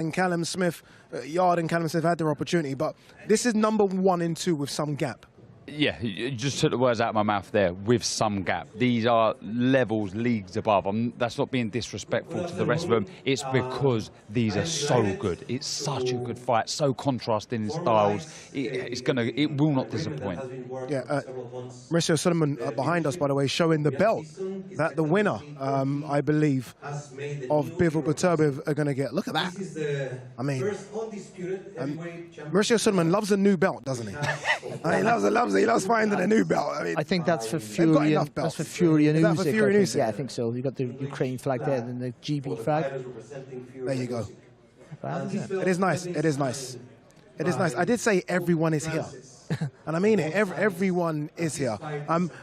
And Callum Smith, Yard and Callum Smith had their opportunity, but this is number 1 and 2 with some gap. Yeah, you just took the words out of my mouth there, with some gap. These are levels, leagues above. That's not being disrespectful to the rest of them. It's because these are so good. It's such a good fight, so contrasting in styles. It will not disappoint. Yeah, Mauricio Sulaiman behind us, by the way, showing the belt that the winner, I believe, of Bivol Beterbiev are going to get. Look at that. I mean, Mauricio Sulaiman loves a new belt, doesn't he? He loves it. He loves finding a new belt. I think that's for Fury. That's for Fury and Usyk. Yeah, I think so. You've got the Ukraine flag there, and the GB flag. There you go. It is nice. It is nice. It is nice. I did say everyone is here. And I mean it. Everyone is here.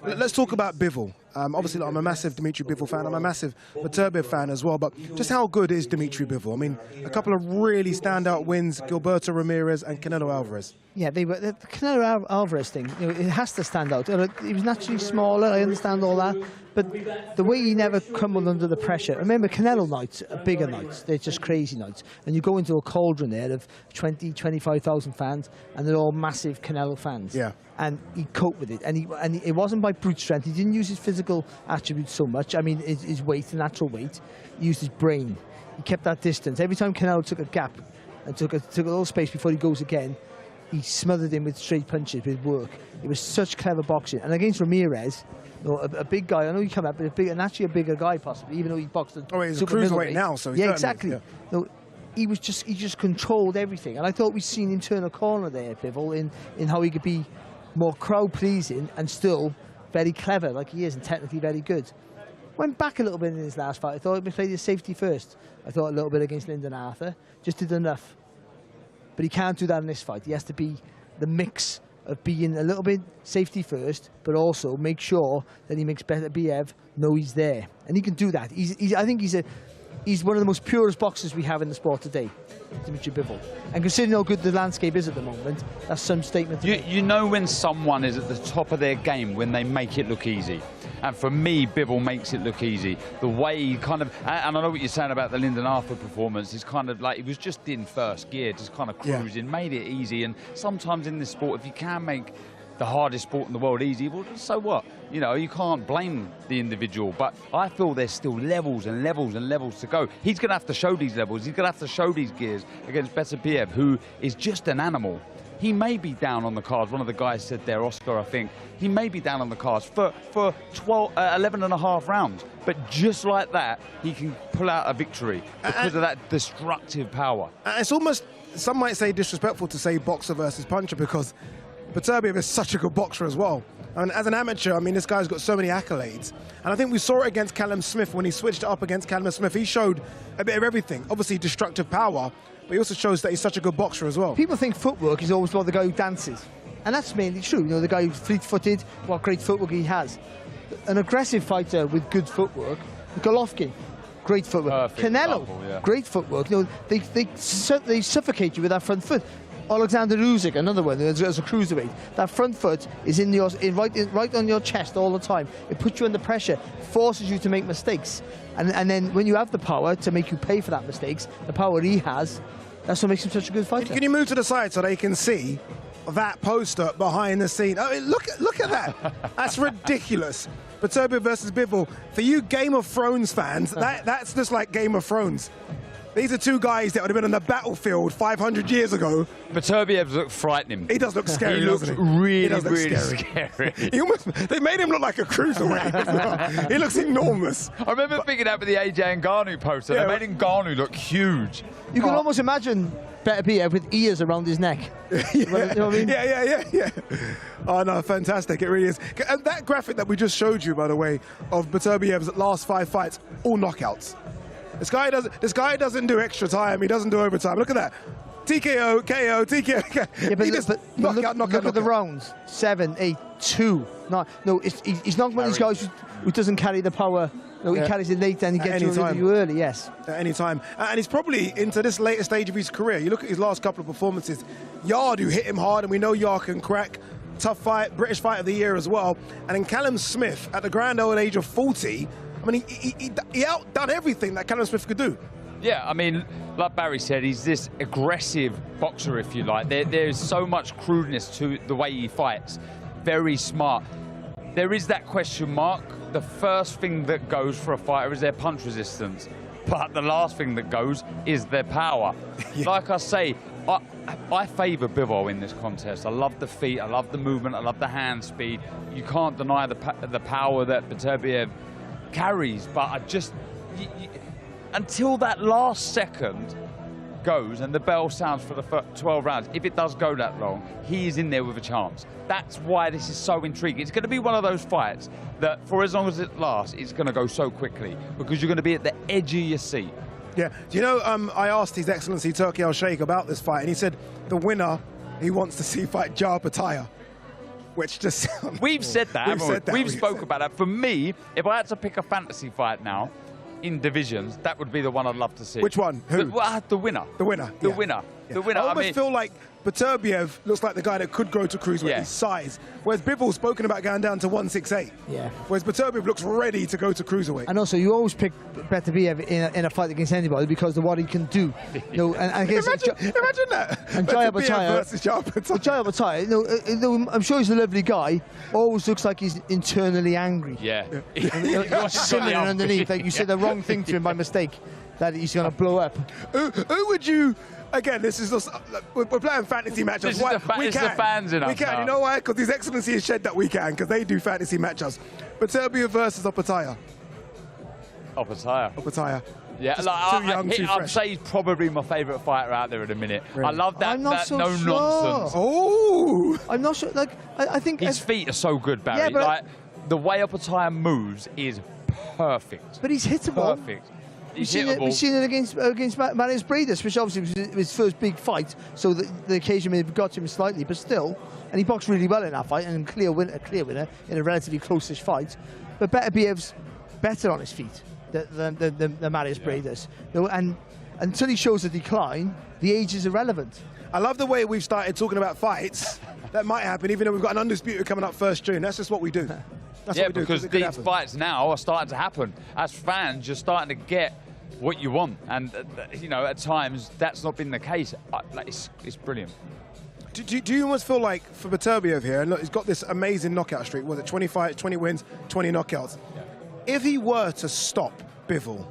Let's talk about Bivol. Obviously, I'm a massive Dimitri Bivol fan. I'm a massive Beterbiev fan as well. But just how good is Dimitri Bivol? I mean, a couple of really standout wins, Gilberto Ramirez and Canelo Alvarez. Yeah, the Canelo Alvarez thing, it has to stand out. He was naturally smaller, I understand all that. But the way he never crumbled under the pressure. Remember, Canelo nights are bigger nights. They're just crazy nights. And you go into a cauldron there of 20, 25,000 fans, and they're all massive Canelo fans. Yeah. And he coped with it. And it wasn't by brute strength. He didn't use his physical attributes so much. I mean, his weight, the natural weight. He used his brain. He kept that distance. Every time Canelo took a gap and took a little space before he goes again, he smothered him with straight punches, with work. It was such clever boxing. And against Ramirez, a big guy, I know he come up, but actually a bigger guy possibly, even though he boxed at he's a cruiserweight now, so yeah, exactly. Yeah. He just controlled everything. And I thought we'd seen him turn a corner there, Bivol, in how he could be more crowd-pleasing and still very clever, like he is, and technically very good. Went back a little bit in his last fight. I thought he played his safety first. I thought a little bit against Lyndon Arthur. Just did enough. But he can't do that in this fight. He has to be the mix of being a little bit safety first, but also make sure that he makes Beterbiev know he's there. And he can do that. I think he's one of the most purest boxers we have in the sport today, Dimitri Bivol. And considering how good the landscape is at the moment, that's some statement to make. You know when someone is at the top of their game when they make it look easy. And for me, Bivol makes it look easy. The way he kind of, and I know what you're saying about the Lyndon Arthur performance, is kind of like, he was just in first gear, just kind of cruising, made it easy. And sometimes in this sport, if you can make the hardest sport in the world easy, well, so what? You know, you can't blame the individual, but I feel there's still levels and levels and levels to go. He's going to have to show these levels. He's going to have to show these gears against Beterbiev, who is just an animal. He may be down on the cards. One of the guys said there, Oscar, I think. He may be down on the cards for 11 and a half rounds. But just like that, he can pull out a victory because of that destructive power. It's almost, some might say, disrespectful to say boxer versus puncher, because Beterbiev is such a good boxer as well. And as an amateur, I mean, this guy's got so many accolades. And I think we saw it against Callum Smith when he switched it up against Callum Smith. He showed a bit of everything. Obviously, destructive power, but he also shows that he's such a good boxer as well. People think footwork is always about the guy who dances. And that's mainly true. You know, the guy who's fleet-footed, what great footwork he has. An aggressive fighter with good footwork, Golovkin, great footwork. Perfect Canelo, example, yeah. Great footwork. You know, they suffocate you with that front foot. Alexander Usyk, another one, as a cruiserweight. That front foot is right on your chest all the time. It puts you under pressure, forces you to make mistakes. And then when you have the power to make you pay for that mistakes, the power he has, that's what makes him such a good fighter. Can you move to the side so they can see that poster behind the scene? I mean, look at that. That's ridiculous. Beterbiev versus Bivol. For you Game of Thrones fans, that's just like Game of Thrones. These are two guys that would have been on the battlefield 500 years ago. Beterbiev looks frightening. He does look scary. He looks really scary. They made him look like a cruiserweight. He looks enormous. I remember picking up with the AJ Ngannou poster. They made Ngannou look huge. You can almost imagine Beterbiev with ears around his neck. You know what I mean? Yeah. Oh, no, fantastic. It really is. And that graphic that we just showed you, by the way, of Beterbiev's last 5 fights, all knockouts. This guy doesn't do extra time. He doesn't do overtime. Look at that. TKO, KO, TKO. Yeah, but look at the rounds. 7, 8, 2. No, he's not one of these guys who doesn't carry the power. No, he carries it late and he gets you early, yes. At any time. And he's probably into this later stage of his career. You look at his last couple of performances. Yard, who hit him hard, and we know Yard can crack. Tough fight, British Fight of the Year as well. And then Callum Smith, at the grand old age of 40, I mean, he outdone everything that Callum Smith could do. Yeah, I mean, like Barry said, he's this aggressive boxer, if you like. There's so much crudeness to the way he fights. Very smart. There is that question mark. The first thing that goes for a fighter is their punch resistance. But the last thing that goes is their power. Yeah. Like I say, I favour Bivol in this contest. I love the feet, I love the movement, I love the hand speed. You can't deny the power that Beterbiev carries, but I just... until that last second goes and the bell sounds for the 12 rounds, if it does go that long, he is in there with a chance. That's why this is so intriguing. It's going to be one of those fights that, for as long as it lasts, it's going to go so quickly because you're going to be at the edge of your seat. Yeah. Do you know, I asked His Excellency Turki Al-Sheikh about this fight, and he said the winner he wants to see fight Jar Pataya, which just... We've said that, haven't we? We've spoke about that. For me, if I had to pick a fantasy fight now, in divisions, that would be the one I'd love to see. Which one? Who? The winner. The winner. The winner. Yeah. The winner. I almost feel like Beterbiev looks like the guy that could go to cruiserweight, his size. Whereas Bivol's spoken about going down to 168. Yeah. Whereas Beterbiev looks ready to go to cruiserweight. And also, you always pick Beterbiev in a fight against anybody because of what he can do. You know, and imagine that. And Jaya Pataya versus Jaya Pataya. Jaya Pataya, I'm sure he's a lovely guy. Always looks like he's internally angry. Yeah. Simmering underneath, like you said the wrong thing to him by mistake, that he's going to blow up. Who would you? Again, this is just, we're playing fantasy matchups. This is the fans in us. We can. Now. You know why? Because His Excellency has said that we can, because they do fantasy matchups. Beterbiev versus Opataya. Opataya. Yeah, I'd say he's probably my favourite fighter out there at the minute. Really? I love that, no-nonsense. Oh! I'm not sure. Like, I think his feet are so good, Barry. Yeah, like, the way Opataya moves is perfect. But he's hittable. Perfect. We've seen it against Marius Breedis, which obviously was his first big fight, so the occasion may have got him slightly, but still. And he boxed really well in that fight, and a clear winner in a relatively close-ish fight. But Beterbiev's better on his feet than Marius Breedis. You know, and until he shows a decline, the age is irrelevant. I love the way we've started talking about fights that might happen, even though we've got an undisputed coming up 1st June. That's just what we do. That's what we do, because these fights now are starting to happen. As fans, you're starting to get what you want, and you know, at times that's not been the case. It's brilliant. Do you almost feel like for Beterbiev here, and look, he's got this amazing knockout streak, was it 20 fights, 20 wins, 20 knockouts. Yeah. If he were to stop Bivol,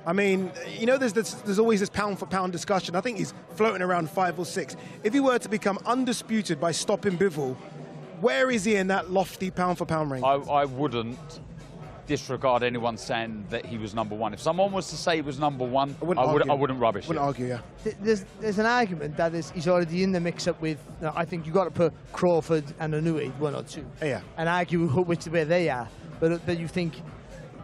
I mean, you know, there's always this pound for pound discussion. I think he's floating around 5 or 6. If he were to become undisputed by stopping Bivol, where is he in that lofty pound for pound range? I wouldn't disregard anyone saying that he was #1. If someone was to say he was #1, I wouldn't rubbish it. Wouldn't argue, yeah. There's an argument that he's already in the mix-up with, I think you've got to put Crawford and Inoue 1 or 2. Yeah. And argue where they are. But you think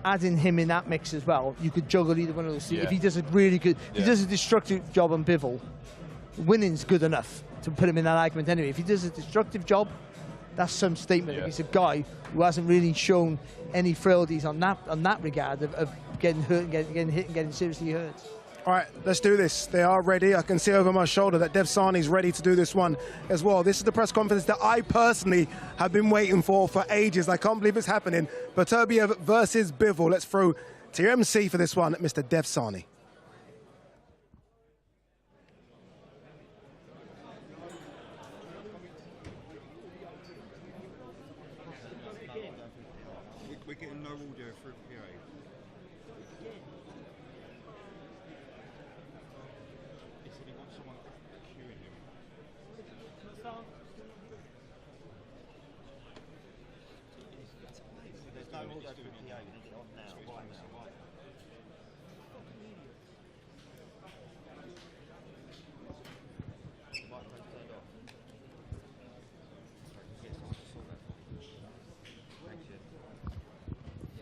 adding him in that mix as well, you could juggle either one of those two. Yeah. If he does a really good, if he does a destructive job on Bivol, winning's good enough to put him in that argument anyway. If he does a destructive job, that's some statement. Yeah. He's a guy who hasn't really shown any frailties on that regard of getting hurt and getting hit and getting seriously hurt. All right, let's do this. They are ready. I can see over my shoulder that Dev Sani's ready to do this one as well. This is the press conference that I personally have been waiting for ages. I can't believe it's happening. Beterbiev versus Bivol. Let's throw to your MC for this one, Mr. Dev Sani. We're getting no audio through PA. He said he wants someone queuing him. There's no audio through PA. It's on now. Right now. The microphone's turned off.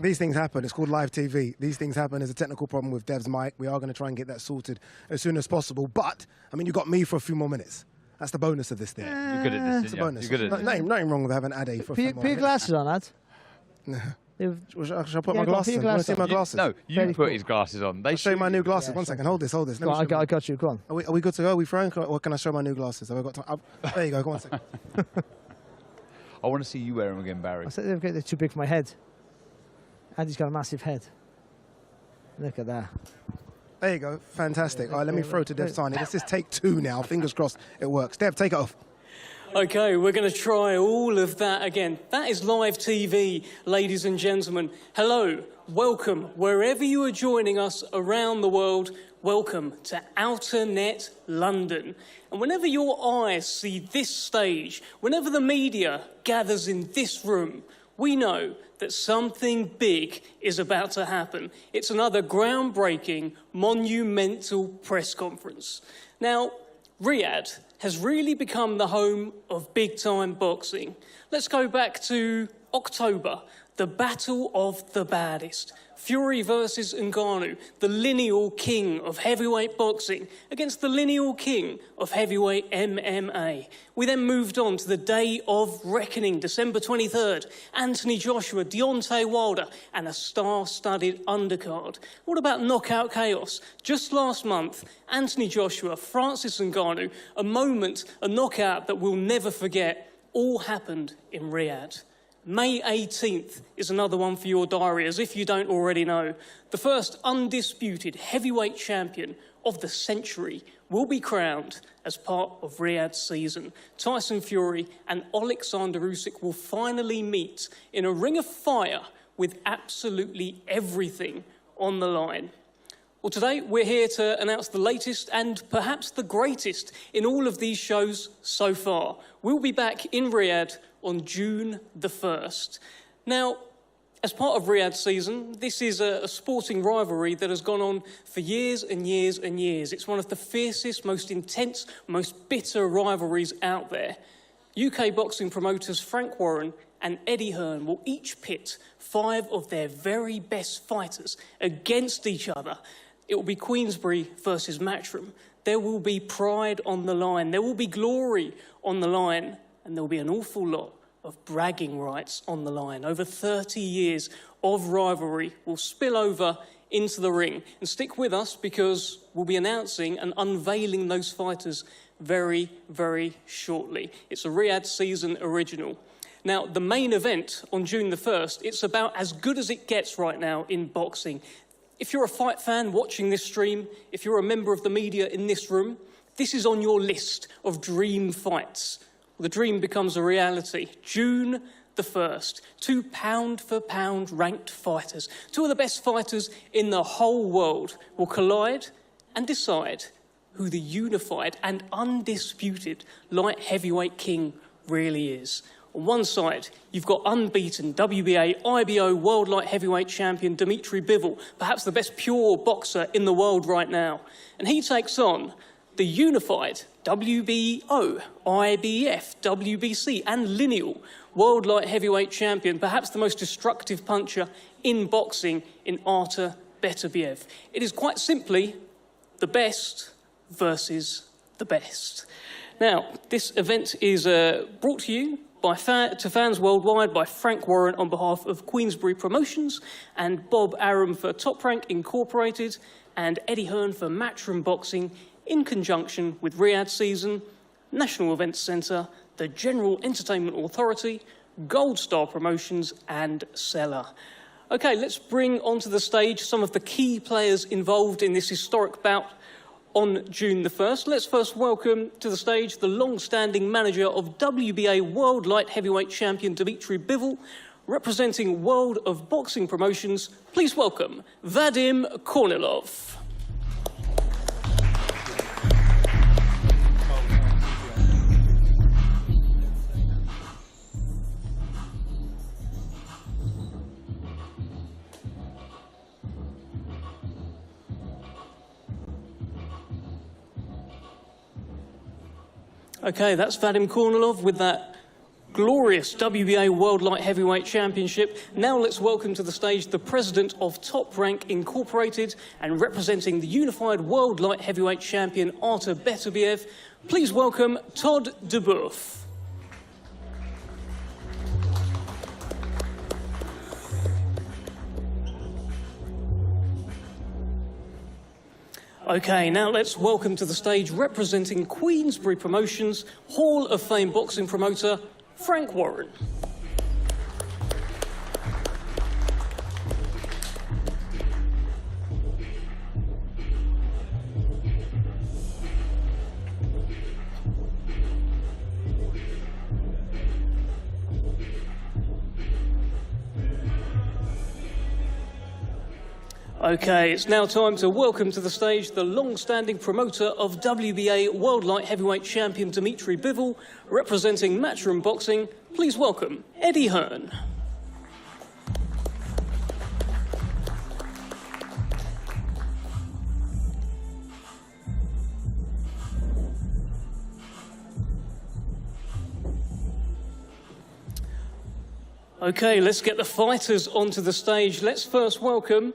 These things happen. It's called live TV. These things happen. There's a technical problem with Dev's mic. We are going to try and get that sorted as soon as possible. But, I mean, you got me for a few more minutes. That's the bonus of this thing. You're good at this, it's a bonus. You're good at this. Nothing wrong with having Ade for a few more minutes. Put your glasses on, lad. No. Shall I put my glasses on? You want to see my glasses? No, you put his glasses on. I'll show you my new glasses. Yeah, 1 second. Hold this. I got you. Go on. Are we good to go? Are we throwing? Or can I show my new glasses? Have I got time? There you go. Go on 1 second. I want to see you wear them again, Barry. I said they're too big for my head. Andy's got a massive head. Look at that. There you go. Fantastic. All right, let me throw to Dev Sani. This is take 2 now. Fingers crossed it works. Dev, take it off. Okay, we're going to try all of that again. That is live TV, ladies and gentlemen. Hello, welcome. Wherever you are joining us around the world, welcome to Outer Net London. And whenever your eyes see this stage, whenever the media gathers in this room, we know that something big is about to happen. It's another groundbreaking, monumental press conference. Now, Riyadh has really become the home of big-time boxing. Let's go back to October, the battle of the baddest. Fury versus Ngannou, the lineal king of heavyweight boxing against the lineal king of heavyweight MMA. We then moved on to the day of reckoning, December 23rd. Anthony Joshua, Deontay Wilder, and a star-studded undercard. What about knockout chaos? Just last month, Anthony Joshua, Francis Ngannou, a moment, a knockout that we'll never forget, all happened in Riyadh. May 18th is another one for your diary, as if you don't already know. The first undisputed heavyweight champion of the century will be crowned as part of Riyadh's season. Tyson Fury and Alexander Usyk will finally meet in a ring of fire with absolutely everything on the line. Well, today we're here to announce the latest and perhaps the greatest in all of these shows so far. We'll be back in Riyadh on June the 1st. Now, as part of Riyadh's season, this is a sporting rivalry that has gone on for years and years and years. It's one of the fiercest, most intense, most bitter rivalries out there. UK boxing promoters Frank Warren and Eddie Hearn will each pit 5 of their very best fighters against each other. It will be Queensberry versus Matchroom. There will be pride on the line. There will be glory on the line. And there will be an awful lot of bragging rights on the line. Over 30 years of rivalry will spill over into the ring. And stick with us, because we'll be announcing and unveiling those fighters very, very shortly. It's a Riyadh season original. Now, the main event on June the 1st, it's about as good as it gets right now in boxing. If you're a fight fan watching this stream, if you're a member of the media in this room, this is on your list of dream fights. The dream becomes a reality. June the 1st, 2 pound-for-pound ranked fighters, 2 of the best fighters in the whole world, will collide and decide who the unified and undisputed light heavyweight king really is. On one side, you've got unbeaten WBA, IBO World Light Heavyweight Champion Dimitri Bivol, perhaps the best pure boxer in the world right now. And he takes on the unified WBO, IBF, WBC and lineal World Light Heavyweight Champion, perhaps the most destructive puncher in boxing, in Artur Beterbiev. It is quite simply the best versus the best. Now, this event is brought to you to fans worldwide by Frank Warren on behalf of Queensberry Promotions and Bob Arum for Top Rank Incorporated and Eddie Hearn for Matchroom Boxing, in conjunction with Riyadh Season, National Events Centre, the General Entertainment Authority, Gold Star Promotions and Seller. OK, let's bring onto the stage some of the key players involved in this historic bout on June the 1st. Let's first welcome to the stage the long-standing manager of WBA World Light Heavyweight Champion Dimitri Bivol, representing World of Boxing Promotions. Please welcome Vadim Kornilov. OK, that's Vadim Kornilov with that glorious WBA World Light Heavyweight Championship. Now let's welcome to the stage the president of Top Rank Incorporated and representing the unified World Light Heavyweight Champion Artur Beterbiev. Please welcome Todd DeBoeuf. OK, now let's welcome to the stage, representing Queensberry Promotions, Hall of Fame boxing promoter, Frank Warren. Okay, it's now time to welcome to the stage the long-standing promoter of WBA World Light Heavyweight Champion Dimitri Bivol, representing Matchroom Boxing. Please welcome Eddie Hearn. Okay, let's get the fighters onto the stage. Let's first welcome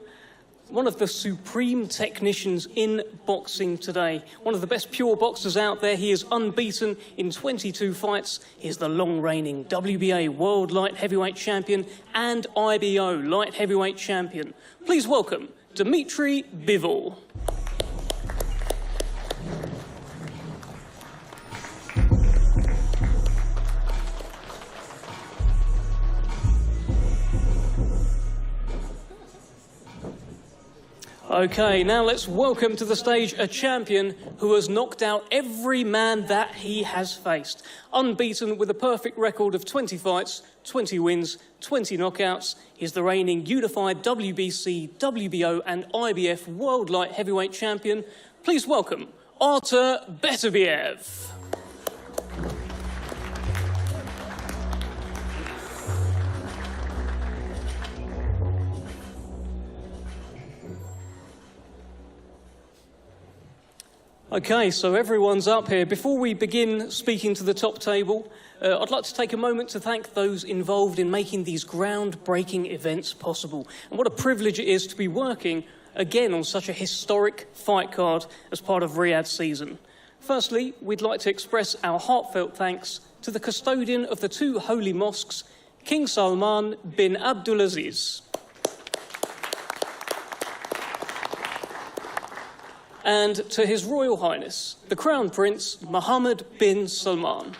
one of the supreme technicians in boxing today. One of the best pure boxers out there. He is unbeaten in 22 fights. He is the long-reigning WBA World Light Heavyweight Champion and IBO Light Heavyweight Champion. Please welcome Dimitri Bivol. Okay, now let's welcome to the stage a champion who has knocked out every man that he has faced. Unbeaten with a perfect record of 20 fights, 20 wins, 20 knockouts. He's the reigning unified WBC, WBO and IBF World Light Heavyweight Champion. Please welcome Artur Beterbiev. Okay, so everyone's up here. Before we begin speaking to the top table, I'd like to take a moment to thank those involved in making these groundbreaking events possible. And what a privilege it is to be working again on such a historic fight card as part of Riyadh season. Firstly, we'd like to express our heartfelt thanks to the custodian of the two holy mosques, King Salman bin Abdulaziz. And to His Royal Highness, the Crown Prince Mohammed bin Salman.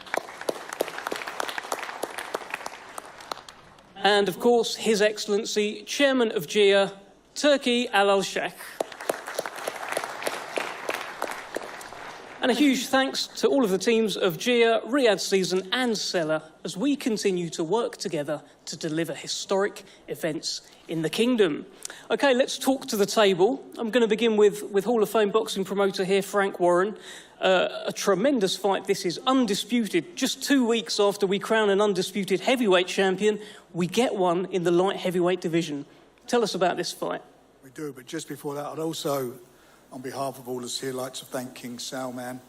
And of course, His Excellency, Chairman of GIA, Turki Al-Sheikh. And a huge thanks to all of the teams of GIA, Riyadh Season and Cellar as we continue to work together to deliver historic events in the Kingdom. Okay, let's talk to the table. I'm going to begin with Hall of Fame boxing promoter here, Frank Warren. A tremendous fight. This is undisputed. Just 2 weeks after we crown an undisputed heavyweight champion, we get one in the light heavyweight division. Tell us about this fight. We do, but just before that, I'd also, on behalf of all of us here, like to thank King Salman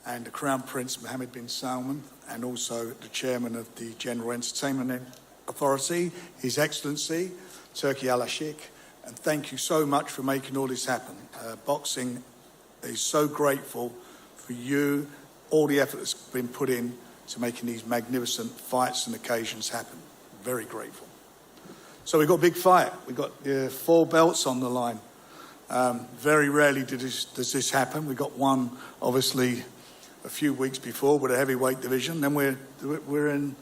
and the Crown Prince Mohammed bin Salman, and also the Chairman of the General Entertainment Authority, His Excellency, Turki Al-Sheikh, and thank you so much for making all this happen. Boxing is so grateful for you, all the effort that's been put in to making these magnificent fights and occasions happen. Very grateful. So we've got a big fight. We've got 4 belts on the line. Very rarely does this happen. We got one, obviously, a few weeks before with a heavyweight division. Then we're in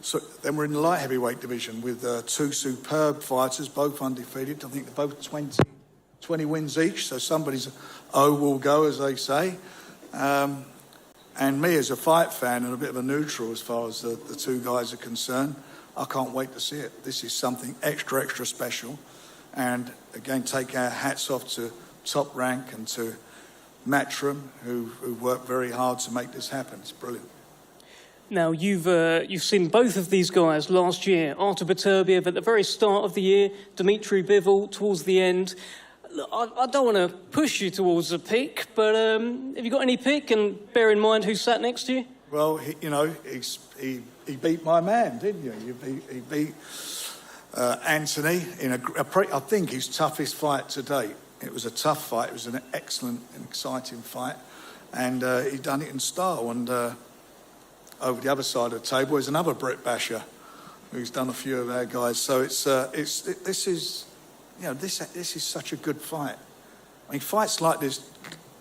the light heavyweight division with 2 superb fighters, both undefeated. I think they're both 20 wins each. So somebody's O will go, as they say. And me as a fight fan and a bit of a neutral as far as the 2 guys are concerned, I can't wait to see it. This is something extra, extra special. And again, take our hats off to Top Rank and to Matchroom, who worked very hard to make this happen. It's brilliant. Now, you've seen both of these guys last year, Artur Beterbiev at the very start of the year, Dimitri Bivol towards the end. Look, I don't want to push you towards a pick, but have you got any pick? And bear in mind who sat next to you. Well, he beat my man, didn't you? He beat Anthony in I think his toughest fight to date. It was a tough fight. It was an excellent and exciting fight, and he done it in style. And over the other side of the table is another Brit basher who's done a few of our guys. So this is such a good fight. I mean, fights like this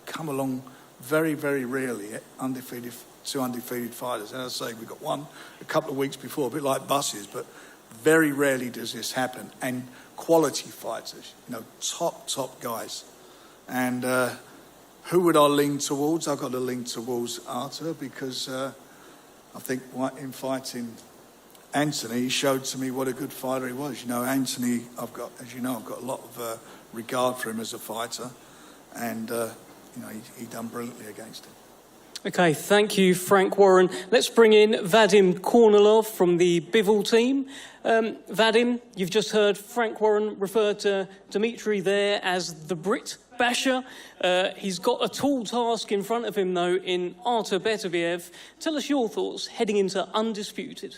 come along very, very rarely. Two undefeated fighters. As I say, we got one a couple of weeks before, a bit like buses, but very rarely does this happen. And quality fighters, top guys. And who would I lean towards? I've got to lean towards Artur because I think in fighting Anthony showed to me what a good fighter he was. You know, Anthony, as you know, I've got a lot of regard for him as a fighter, and you know, he done brilliantly against him. Okay, thank you, Frank Warren. Let's bring in Vadim Kornilov from the Bivol team. Vadim, you've just heard Frank Warren refer to Dimitri there as the Brit Basher. He's got a tall task in front of him, though, in Artur Beterbiev. Tell us your thoughts heading into Undisputed.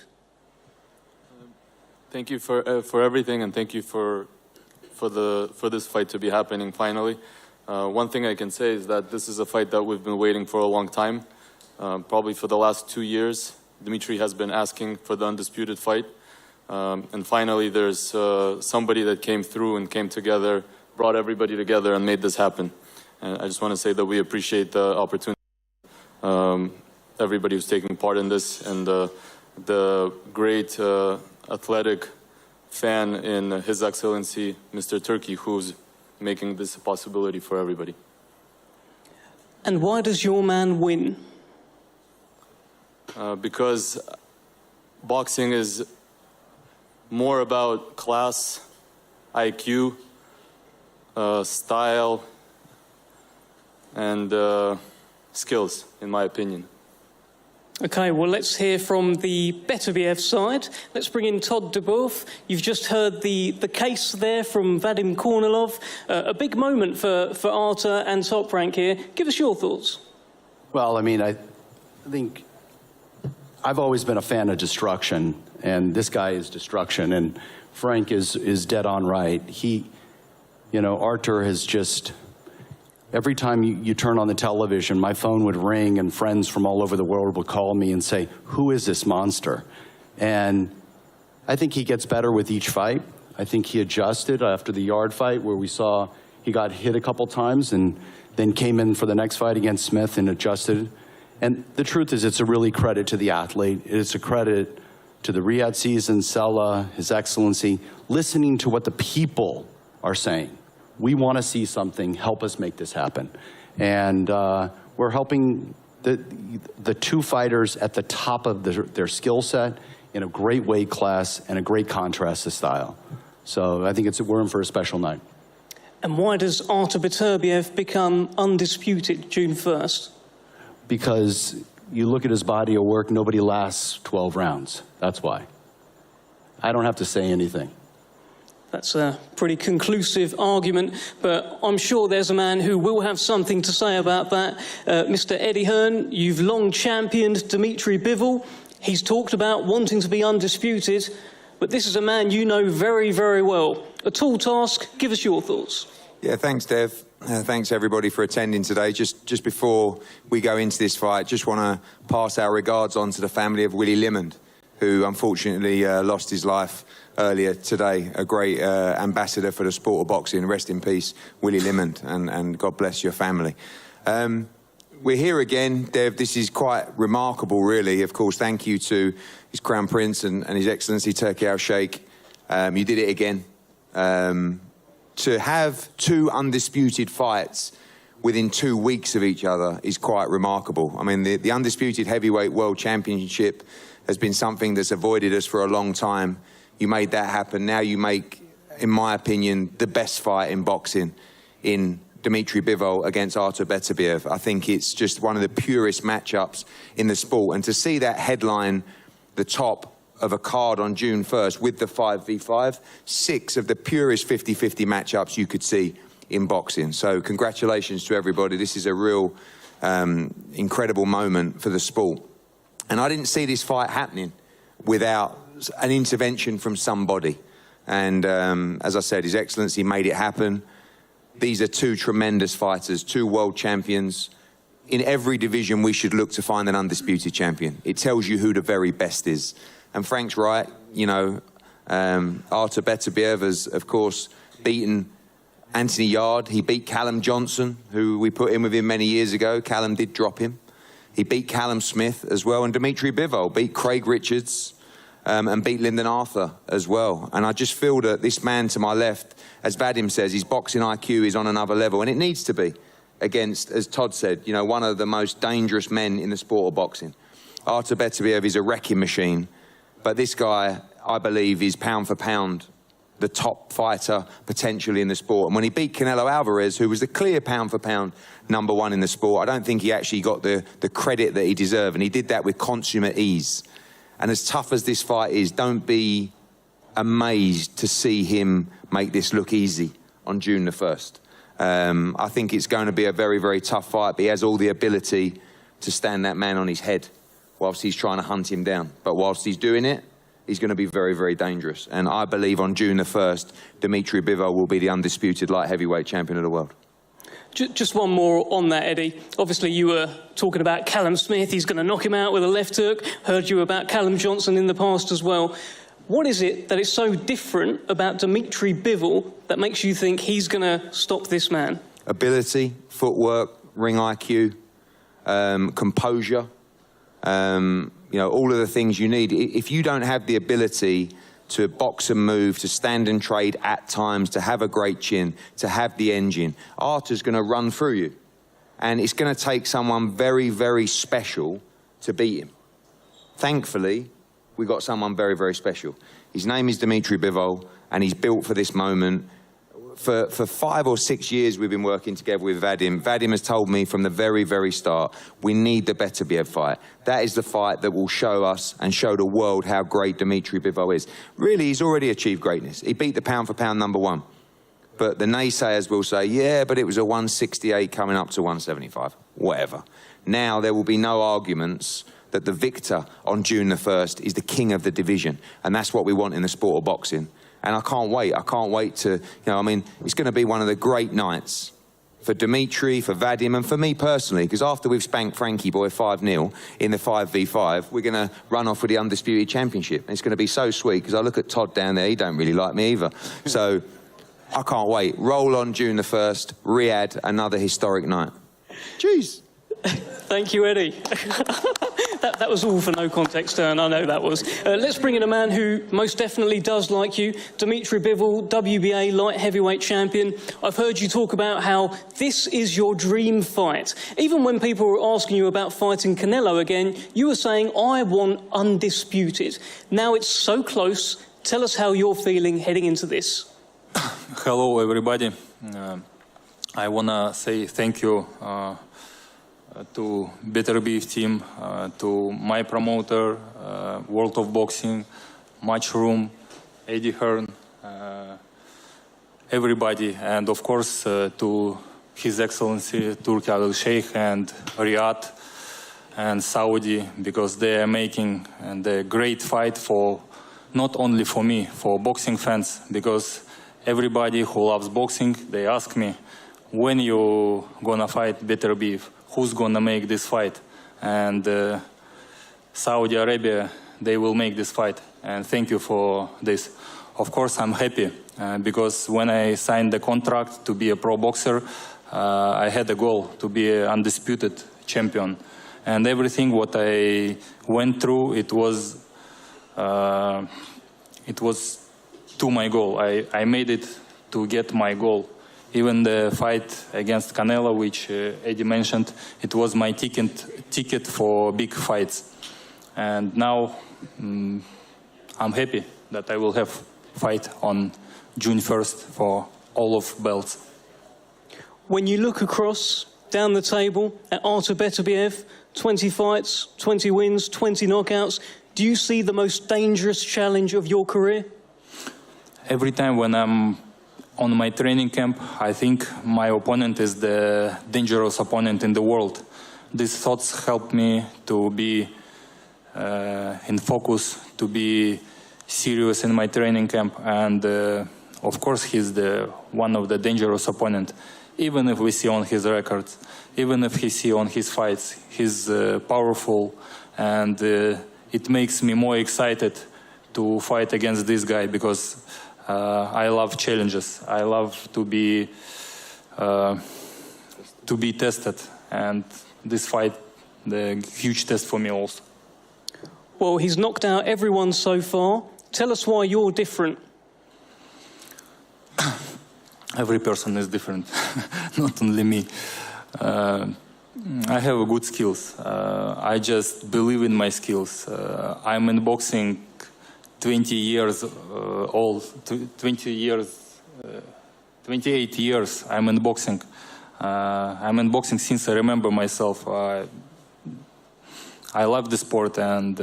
Thank you for everything, and thank you for this fight to be happening finally. One thing I can say is that this is a fight that we've been waiting for a long time. Probably for the last 2 years, Dimitri has been asking for the undisputed fight. And finally, there's somebody that came through and came together, brought everybody together and made this happen. And I just want to say that we appreciate the opportunity, everybody who's taking part in this, and the great athletic fan in His Excellency, Mr. Turkey, who's making this a possibility for everybody. And why does your man win? Because boxing is more about class, IQ, style, and skills, in my opinion. Okay, well, let's hear from the Beterbiev side. Let's bring in Todd DeBoeuf. You've just heard the case there from Vadim Kornilov. A big moment for Artur and Top Rank here. Give us your thoughts. Well, I mean, I think I've always been a fan of destruction, and this guy is destruction, and Frank is dead on right. He, you know, Artur has just... Every time you turn on the television, my phone would ring and friends from all over the world would call me and say, who is this monster? And I think he gets better with each fight. I think he adjusted after the Yard fight where we saw he got hit a couple times and then came in for the next fight against Smith and adjusted. And the truth is, it's a really credit to the athlete. It's a credit to the Riyadh season, Sella, His Excellency, listening to what the people are saying. We want to see something, help us make this happen. And we're helping the two fighters at the top of their skill set in a great weight class and a great contrast to style. So I think we're in for a special night. And why does Artur Beterbiev become undisputed June 1st? Because you look at his body of work, nobody lasts 12 rounds. That's why. I don't have to say anything. That's a pretty conclusive argument, but I'm sure there's a man who will have something to say about that. Mr. Eddie Hearn, you've long championed Dimitri Bivol. He's talked about wanting to be undisputed, but this is a man you know very, very well. A tall task. Give us your thoughts. Yeah, thanks, Dev. Thanks, everybody, for attending today. Just before we go into this fight, just want to pass our regards on to the family of Willie Limond, who unfortunately lost his life earlier today. A great ambassador for the sport of boxing. Rest in peace, Willie Limond, and God bless your family. We're here again, Dev. This is quite remarkable, really. Of course, thank you to His Crown Prince and His Excellency Turki Al-Sheikh. You did it again. To have two undisputed fights within 2 weeks of each other is quite remarkable. I mean, the undisputed heavyweight world championship has been something that's avoided us for a long time. You made that happen. Now you make, in my opinion, the best fight in boxing in Dimitri Bivol against Artur Beterbiev. I think it's just one of the purest matchups in the sport. And to see that headline the top of a card on June 1st with the 5v5, 6 of the purest 50-50 matchups you could see in boxing. So congratulations to everybody. This is a real incredible moment for the sport. And I didn't see this fight happening without an intervention from somebody. And as I said, His Excellency made it happen. These are two tremendous fighters, two world champions. In every division, we should look to find an undisputed champion. It tells you who the very best is. And Frank's right, you know, Artur Beterbiev has, of course, beaten Anthony Yarde. He beat Callum Johnson, who we put in with him many years ago. Callum did drop him. He beat Callum Smith as well. And Dimitri Bivol beat Craig Richards and beat Lyndon Arthur as well. And I just feel that this man to my left, as Vadim says, his boxing IQ is on another level. And it needs to be against, as Todd said, you know, one of the most dangerous men in the sport of boxing. Artur Beterbiev is a wrecking machine. But this guy, I believe, is pound for pound the top fighter potentially in the sport. And when he beat Canelo Alvarez, who was the clear pound for pound #1 in the sport, I don't think he actually got the credit that he deserved. And he did that with consummate ease. And as tough as this fight is, don't be amazed to see him make this look easy on June the 1st. I think it's going to be a very, very tough fight, but he has all the ability to stand that man on his head whilst he's trying to hunt him down. But whilst he's doing it, he's going to be very, very dangerous. And I believe on June the 1st, Dimitri Bivol will be the undisputed light heavyweight champion of the world. Just one more on that, Eddie. Obviously, you were talking about Callum Smith. He's going to knock him out with a left hook. Heard you about Callum Johnson in the past as well. What is it that is so different about Dimitri Bivol that makes you think he's going to stop this man? Ability, footwork, ring IQ, composure. You know, all of the things you need. If you don't have the ability to box and move, to stand and trade at times, to have a great chin, to have the engine, Arthur's going to run through you. And it's going to take someone very, very special to beat him. Thankfully, we got someone very, very special. His name is Dimitri Bivol, and he's built for this moment. For 5 or 6 years, we've been working together with Vadim. Vadim has told me from the very, very start, we need the Beterbiev fight. That is the fight that will show us and show the world how great Dimitri Bivol is. Really, he's already achieved greatness. He beat the pound for pound #1. But the naysayers will say, yeah, but it was a 168 coming up to 175. Whatever. Now there will be no arguments that the victor on June the 1st is the king of the division. And that's what we want in the sport of boxing. And I can't wait. I can't wait to, you know, I mean, it's going to be one of the great nights for Dimitri, for Vadim, and for me personally, because after we've spanked Frankie Boy 5-0 in the 5v5, we're going to run off with the undisputed championship. And it's going to be so sweet, because I look at Todd down there, he don't really like me either. So I can't wait. Roll on June the 1st, Riyadh, another historic night. Jeez. Thank you, Eddie. That was all for no context, Hearn. I know that was. Let's bring in a man who most definitely does like you, Dimitri Bivol, WBA light heavyweight champion. I've heard you talk about how this is your dream fight. Even when people were asking you about fighting Canelo again, you were saying, I want undisputed. Now it's so close. Tell us how you're feeling heading into this. Hello, everybody. I want to say thank you to Beterbiev team, to my promoter, World of Boxing, Matchroom, Eddie Hearn, everybody, and of course to His Excellency Turki Al Sheikh and Riyadh and Saudi, because they are making a great fight for not only for me, for boxing fans, because everybody who loves boxing, they ask me, when you gonna fight Beterbiev? Who's gonna make this fight? And Saudi Arabia, they will make this fight. And thank you for this. Of course, I'm happy because when I signed the contract to be a pro boxer, I had a goal to be an undisputed champion. And everything what I went through, it was to my goal. I made it to get my goal. Even the fight against Canelo, which Eddie mentioned, it was my ticket for big fights. And now I'm happy that I will have fight on June 1st for all of belts. When you look across, down the table, at Artur Beterbiev, 20 fights, 20 wins, 20 knockouts, do you see the most dangerous challenge of your career? Every time when I'm on my training camp, I think my opponent is the dangerous opponent in the world. These thoughts help me to be in focus, to be serious in my training camp, and of course he's one of the dangerous opponents. Even if we see on his records, even if he see on his fights, he's powerful, and it makes me more excited to fight against this guy, because I love challenges. I love to be tested, and this fight, the huge test for me also. Well, he's knocked out everyone so far. Tell us why you're different. Every person is different, not only me. I have good skills. I just believe in my skills. I'm in boxing 20 years old, 28 years I'm in boxing. I'm in boxing since I remember myself. I love the sport, and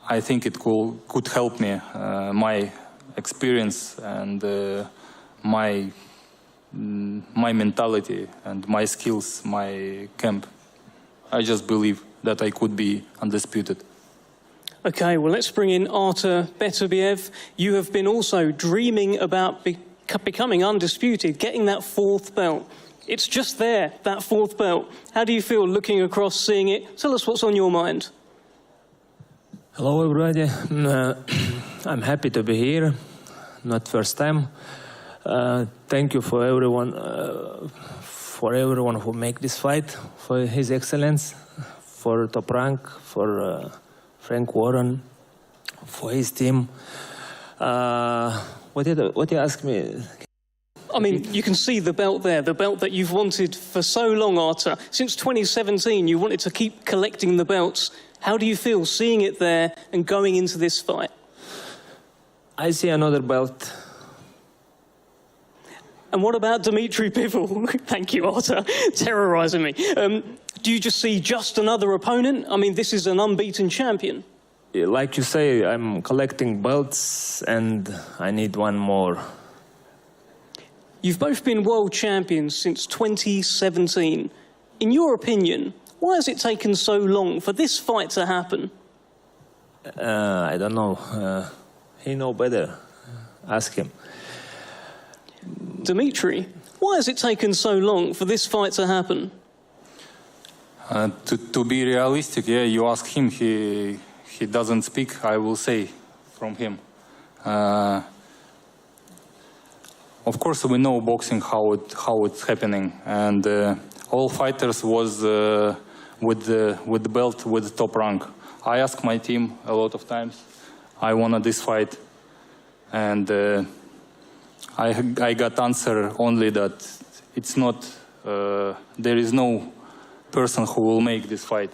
I think it could help me, my experience and my mentality and my skills, my camp. I just believe that I could be undisputed. Okay, well, let's bring in Artur Beterbiev. You have been also dreaming about becoming undisputed, getting that fourth belt. It's just there, that fourth belt. How do you feel looking across, seeing it? Tell us what's on your mind. Hello, everybody. I'm happy to be here. Not first time. Thank you for everyone who make this fight, for His Excellence, for Top Rank, for Frank Warren, for his team. What you ask me? I mean, you can see the belt there, the belt that you've wanted for so long, Artur. Since 2017, you wanted to keep collecting the belts. How do you feel seeing it there and going into this fight? I see another belt. And what about Dimitri Bivol? Thank you, Artur, terrorising me. Do you just see just another opponent? I mean, this is an unbeaten champion. Like you say, I'm collecting belts and I need one more. You've both been world champions since 2017. In your opinion, why has it taken so long for this fight to happen? I don't know. He knows better. Ask him. Dimitri, why has it taken so long for this fight to happen? To be realistic, yeah, you ask him, he doesn't speak, I will say from him. Of course, we know boxing how it's happening, and all fighters was with the belt with Top Rank. I asked my team a lot of times, I wanted this fight, and I got answer only that it's not. There is no person who will make this fight.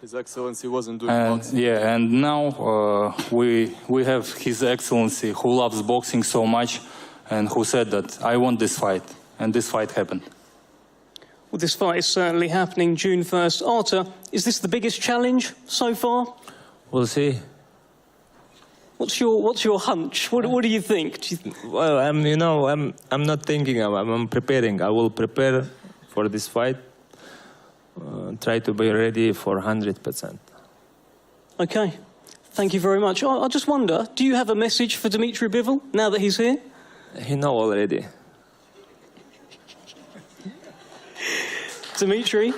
His Excellency wasn't doing boxing. Yeah, and now we have His Excellency who loves boxing so much, and who said that I want this fight, and this fight happened. Well, this fight is certainly happening June 1st. Artur, is this the biggest challenge so far? We'll see. What's your hunch? What do you think? Well, I'm not thinking. I'm preparing. I will prepare for this fight. Try to be ready for 100%. Okay. Thank you very much. I just wonder, do you have a message for Dimitri Bivol now that he's here? He knows already. Dimitri,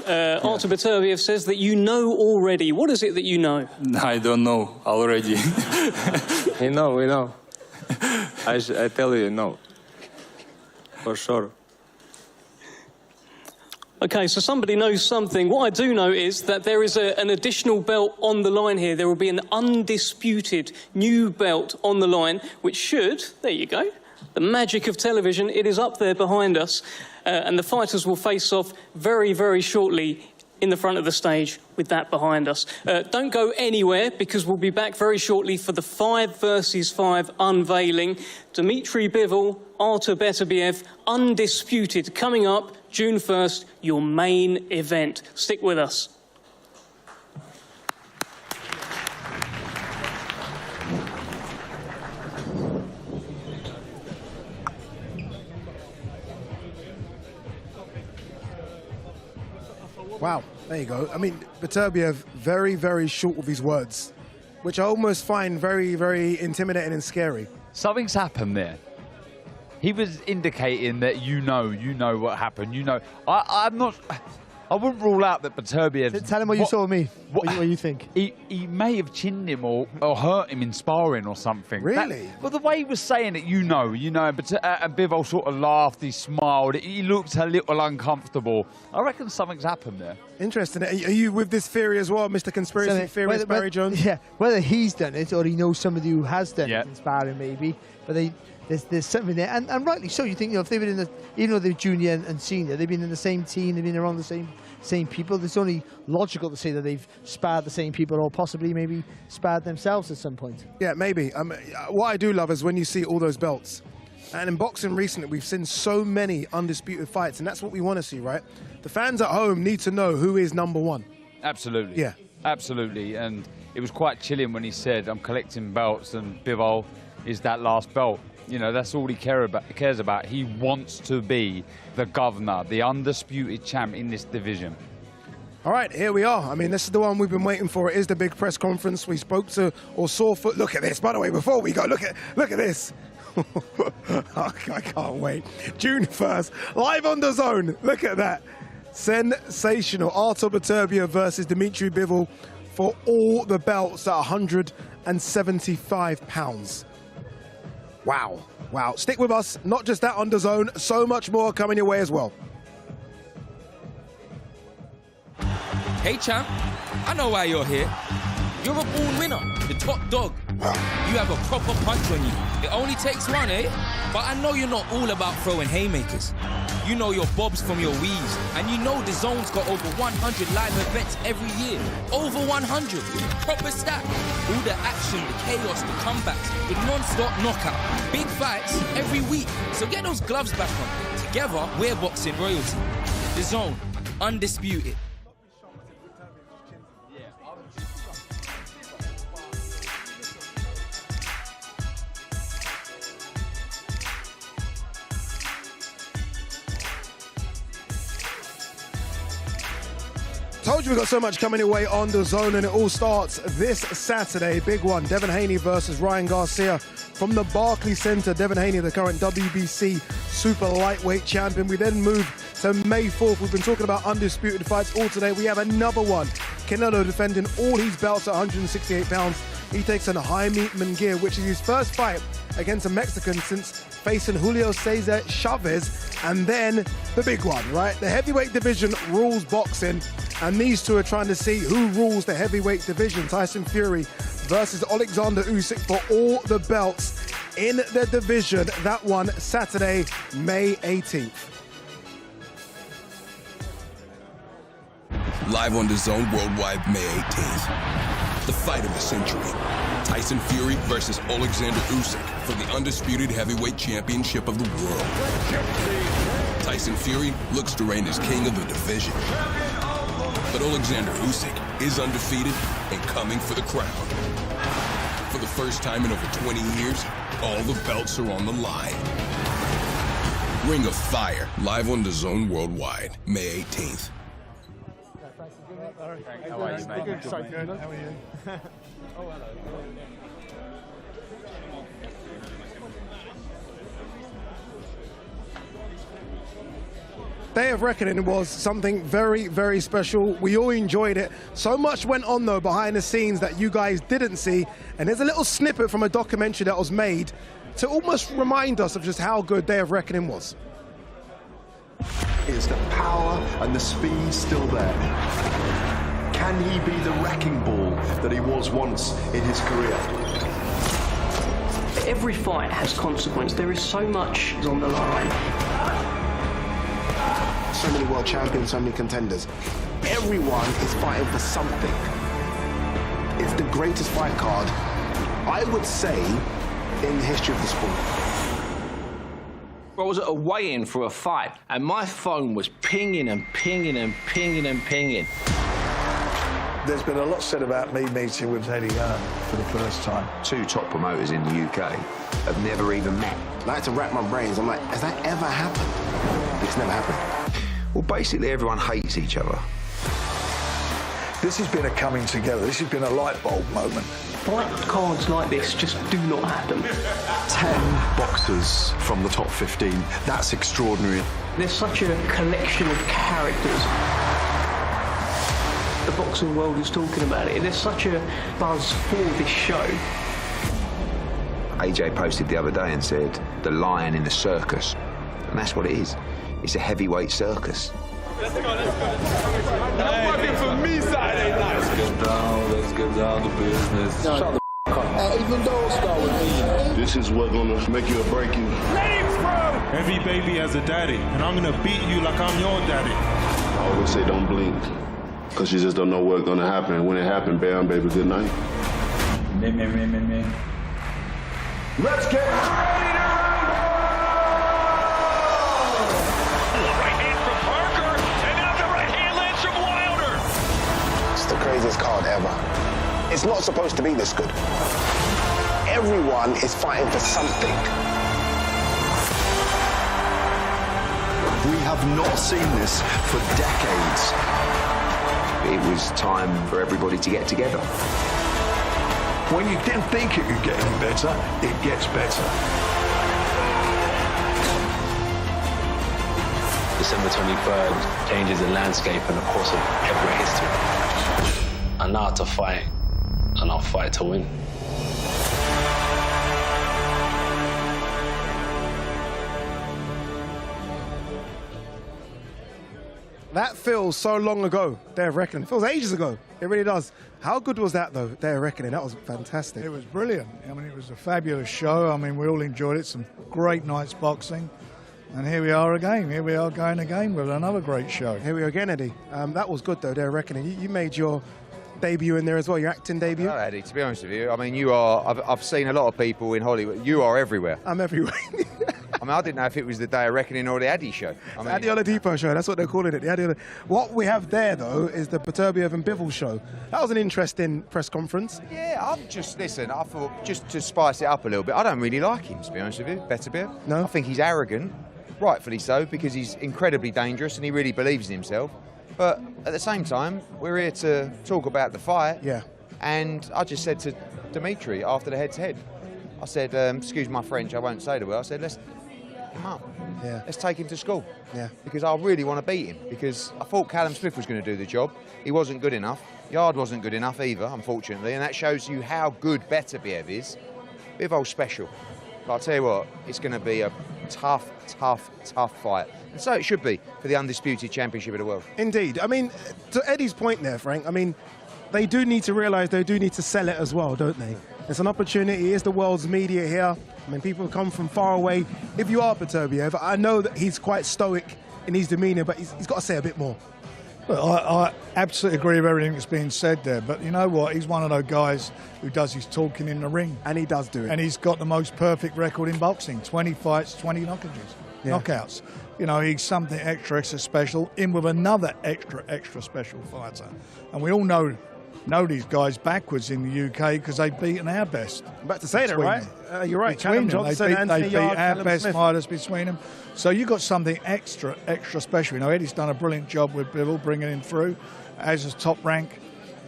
Artur Beterbiev says that you know already. What is it that you know? I don't know already. We know. I tell you, no. For sure. Okay, so somebody knows something. What I do know is that there is an additional belt on the line here. There will be an undisputed new belt on the line, which should, there you go, the magic of television, it is up there behind us. And the fighters will face off very, very shortly in the front of the stage with that behind us. Don't go anywhere, because we'll be back very shortly for the 5 versus 5 unveiling. Dimitri Bivol, Artur Beterbiev, undisputed, coming up June 1st, your main event. Stick with us. Wow, there you go. I mean, Beterbiev, very, very short with his words, which I almost find very, very intimidating and scary. Something's happened there. He was indicating that you know what happened. You know, I wouldn't rule out that Beterbiev. Tell him what you saw me. What you think? He may have chinned him or hurt him in sparring or something. Really? Well, the way he was saying it, you know, and Bivol sort of laughed, he smiled, he looked a little uncomfortable. I reckon something's happened there. Interesting. Are you with this theory as well, Mr. Conspiracy Theorist Barry Jones? Yeah, whether he's done it or he knows somebody who has done it in sparring, maybe. But there's something there, and rightly so. You think, if they've been even though they're junior and senior, they've been in the same team, they've been around the same people. It's only logical to say that they've sparred the same people, or possibly maybe sparred themselves at some point. Yeah, maybe. What I do love is when you see all those belts. And in boxing recently, we've seen so many undisputed fights, and that's what we want to see, right? The fans at home need to know who is number one. Absolutely. Yeah. Absolutely. And it was quite chilling when he said, I'm collecting belts, and Bivol is that last belt. You know, that's all he cares about. He wants to be the governor, the undisputed champ in this division. All right, here we are. I mean, this is the one we've been waiting for. It is the big press conference. We spoke to or saw. Look at this. By the way, before we go, look at this. I can't wait. June 1st, live on the Zone. Look at that. Sensational. Artur Beterbiev versus Dimitri Bivol for all the belts at 175 pounds. Wow. Wow. Stick with us. Not just that on the Zone. So much more coming your way as well. Hey, champ. I know why you're here. You're a born winner, the top dog. You have a proper punch on you. It only takes one, eh? But I know you're not all about throwing haymakers. You know your bobs from your weaves, and you know the Zone's got over 100 live events every year. Over 100. Proper stat. All the action, the chaos, the comebacks, the non-stop knockout. Big fights every week. So get those gloves back on. Together, we're boxing royalty. The Zone, undisputed. Told you we got so much coming your way on the Zone, and it all starts this Saturday. Big one, Devin Haney versus Ryan Garcia from the Barclays Center. Devin Haney, the current WBC super lightweight champion. We then move to May 4th. We've been talking about undisputed fights all today. We have another one. Canelo defending all his belts at 168 pounds. He takes on Jaime Munguia, which is his first fight against a Mexican since facing Julio Cesar Chavez. And then the big one, right? The heavyweight division rules boxing, and these two are trying to see who rules the heavyweight division. Tyson Fury versus Alexander Usyk for all the belts in the division. That one Saturday, May 18th. Live on the Zone worldwide, May 18th. The fight of the century. Tyson Fury versus Alexander Usyk for the undisputed heavyweight championship of the world. Tyson Fury looks to reign as king of the division. But Alexander Usyk is undefeated and coming for the crown. For the first time in over 20 years, all the belts are on the line. Ring of Fire, live on the Zone worldwide, May 18th. How are you, mate? Good. How are you? Oh, hello. Day of Reckoning was something very, very special. We all enjoyed it. So much went on, though, behind the scenes that you guys didn't see. And there's a little snippet from a documentary that was made to almost remind us of just how good Day of Reckoning was. Is the power and the speed still there? Can he be the wrecking ball that he was once in his career? Every fight has consequence. There is so much on the line. So many world champions, so many contenders. Everyone is fighting for something. It's the greatest fight card, I would say, in the history of the sport. I was at a weigh-in for a fight, and my phone was pinging and pinging and pinging and pinging. There's been a lot said about me meeting with Eddie Hearn for the first time. Two top promoters in the UK have never even met. I like to rack my brains. I'm like, has that ever happened? It's never happened. Well, basically everyone hates each other. This has been a coming together. This has been a light bulb moment. Fight cards like this just do not happen. 10 boxers from the top 15. That's extraordinary. There's such a collection of characters. The boxing world is talking about it. There's such a buzz for this show. AJ posted the other day and said, the lion in the circus. And that's what it is. It's a heavyweight circus. Let's go. No working for me Saturday night. Let's get down to business. Shut the f*** up. Even don't start with me. This is what's gonna make you or break you. Ladies, bro! Every baby has a daddy, and I'm gonna beat you like I'm your daddy. I always say don't blink. because you just don't know what's going to happen. When it happened, bam, baby, good night. Let's get ready to Right hand from Parker, and now the right hand lands from Wilder. It's the craziest card ever. It's not supposed to be this good. Everyone is fighting for something. We have not seen this for decades. It was time for everybody to get together. When you didn't think it could get any better, it gets better. December 23rd changes the landscape and the course of heavyweight history. I know how to fight, and I'll fight to win. That feels so long ago, Day of Reckoning. It feels ages ago. It really does. How good was that, though, Day of Reckoning? That was fantastic. It was brilliant. I mean, it was a fabulous show. I mean, we all enjoyed it. Some great nights boxing. And here we are again. Here we are going again with another great show. Here we are again, Eddie. That was good, though, Day of Reckoning. You made your debut in there as well, your acting debut. No, Eddie, to be honest with you, I mean, you are, I've seen a lot of people in Hollywood. You are everywhere. I'm everywhere. I mean, I didn't know if it was the Day of Reckoning or the Addy show. I mean, Addy Oladipo show, that's what they're calling it. The Addy What we have there, though, is the Beterbiev and Bivol show. That was an interesting press conference. Yeah, listen, I thought, just to spice it up a little bit, I don't really like him, to be honest with you, Beterbiev. No? I think he's arrogant, rightfully so, because he's incredibly dangerous and he really believes in himself. But at the same time, we're here to talk about the fight. Yeah. And I just said to Dimitri after the head-to-head, I said, excuse my French, I won't say the word, I said, let's him up. Yeah. Let's take him to school. Yeah. Because I really want to beat him, because I thought Callum Smith was going to do the job. He wasn't good enough. Yard wasn't good enough either, unfortunately, and that shows you how good Beterbiev is. Bivol's special. But I'll tell you what, it's going to be a tough fight. And so it should be for the undisputed championship of the world. Indeed. I mean, to Eddie's point there, Frank, I mean, they do need to realise they do need to sell it as well, don't they? It's an opportunity. It's the world's media here. I mean, people come from far away. If you are Beterbiev, I know that he's quite stoic in his demeanour, but he's got to say a bit more. Well, I absolutely agree with everything that's being said there. But you know what? He's one of those guys who does his talking in the ring. And he does do it. And he's got the most perfect record in boxing. 20 fights, 20 knockouts. You know, he's something extra special, in with another extra special fighter. And we all know these guys backwards in the UK because they've beaten our best. I'm about to say that, right? You're right. Between them. They beat our best Smith. fighters between them. So you've got something extra special. You know, Eddie's done a brilliant job with Bivol, bringing him through as a top rank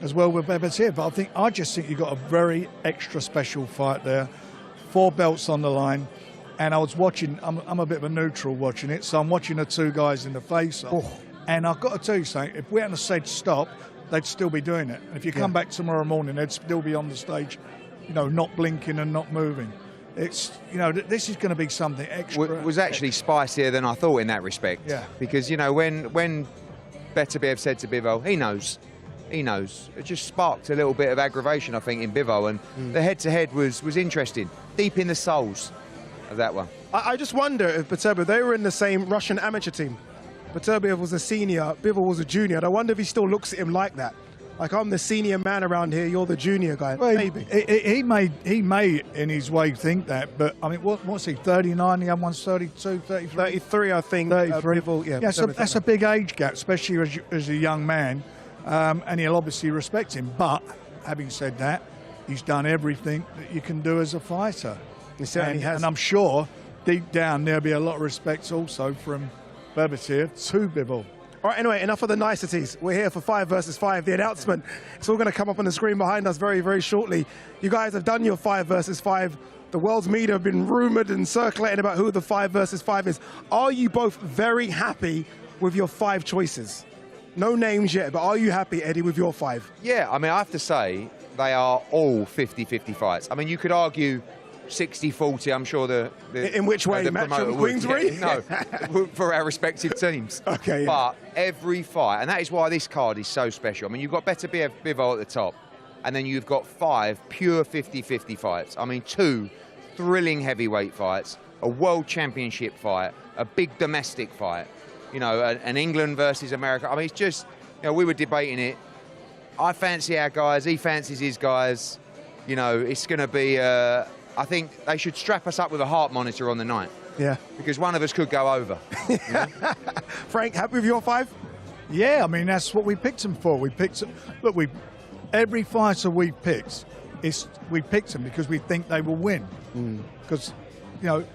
as well with Beterbiev. But I just think you've got a very extra special fight there. 4 belts on the line. And I was watching, I'm a bit of a neutral watching it, so I'm watching the two guys in the face-off. And I've got to tell you something, if we hadn't said stop, they'd still be doing it. And if you come back tomorrow morning, they'd still be on the stage, you know, not blinking and not moving. It's, you know, this is going to be something extra. It was actually spicier than I thought in that respect. Yeah. Because, you know, when Beterbiev said to Bivol, he knows. It just sparked a little bit of aggravation, I think, in Bivol. And the head-to-head was interesting, deep in the souls of that one. I just wonder if Beterbiev, they were in the same Russian amateur team. Beterbiev was a senior, Bivol was a junior. And I wonder if he still looks at him like that. Like, I'm the senior man around here, you're the junior guy. Well, maybe. He may in his way think that, but I mean, what's he, 39, the other one's 32, 33? 33, I think. 33. Bivol, yeah, that's a big age gap, especially as a young man, and he'll obviously respect him. But, having said that, he's done everything that you can do as a fighter. He certainly has. And I'm sure, deep down, there'll be a lot of respect also from Beterbiev to Bivol. All right, anyway, enough of the niceties. We're here for 5 versus 5, the announcement. It's all going to come up on the screen behind us very, very shortly. You guys have done your 5 versus 5. The world's media have been rumoured and circulating about who the 5 versus 5 is. Are you both very happy with your 5 choices? No names yet, but are you happy, Eddie, with your 5? Yeah, I mean, I have to say, they are all 50-50 fights. I mean, you could argue 60-40, I'm sure in which way? The Match promoter from would. Queensbury? Yeah, no, for our respective teams. Okay, yeah. But every fight, and that is why this card is so special. I mean, you've got Beterbiev, Bivol at the top, and then you've got 5 pure 50-50 fights. I mean, 2 thrilling heavyweight fights, a world championship fight, a big domestic fight, you know, an England versus America. I mean, it's just you know, we were debating it. I fancy our guys, he fancies his guys. You know, it's going to be, I think they should strap us up with a heart monitor on the night. Yeah. Because one of us could go over. You know? Frank, happy with your 5? Yeah, I mean, that's what we picked him for. We picked, look, every fighter we picked, we picked them because we think they will win. Because, you know,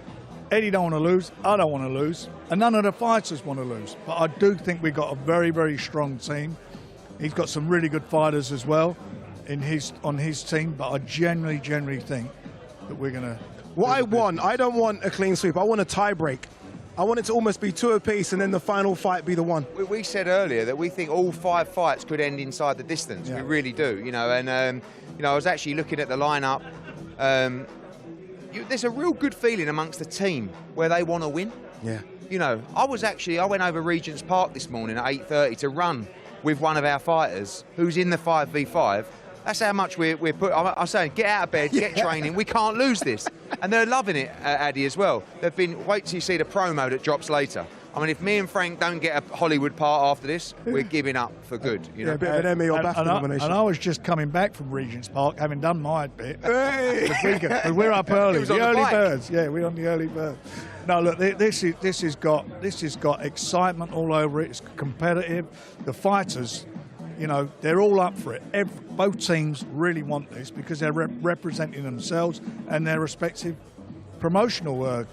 Eddie don't want to lose, I don't want to lose, and none of the fighters want to lose. But I do think we've got a very, very strong team. He's got some really good fighters as well on his team, but I generally think that we're going to... What I want, I don't want a clean sweep. I want a tie break. I want it to almost be 2 apiece and then the final fight be the one. We said earlier that we think all 5 fights could end inside the distance. Yeah. We really do, you know. And, you know, I was actually looking at the lineup. There's a real good feeling amongst the team where they want to win. Yeah. You know, I went over Regent's Park this morning at 8:30 to run with one of our fighters who's in the 5v5. That's how much we're put. I'm saying, get out of bed, get training. We can't lose this. And they're loving it, Addy, as well. They've been, wait till you see the promo that drops later. I mean, if me and Frank don't get a Hollywood part after this, we're giving up for good. You know? Yeah, a bit of an Emmy or BAFTA nomination. And I was just coming back from Regent's Park, having done my bit. Hey! We're up early. The early birds. Yeah, we're on the early birds. No, look, this has got excitement all over it. It's competitive. The fighters, you know, they're all up for it. Both teams really want this because they're representing themselves and their respective promotional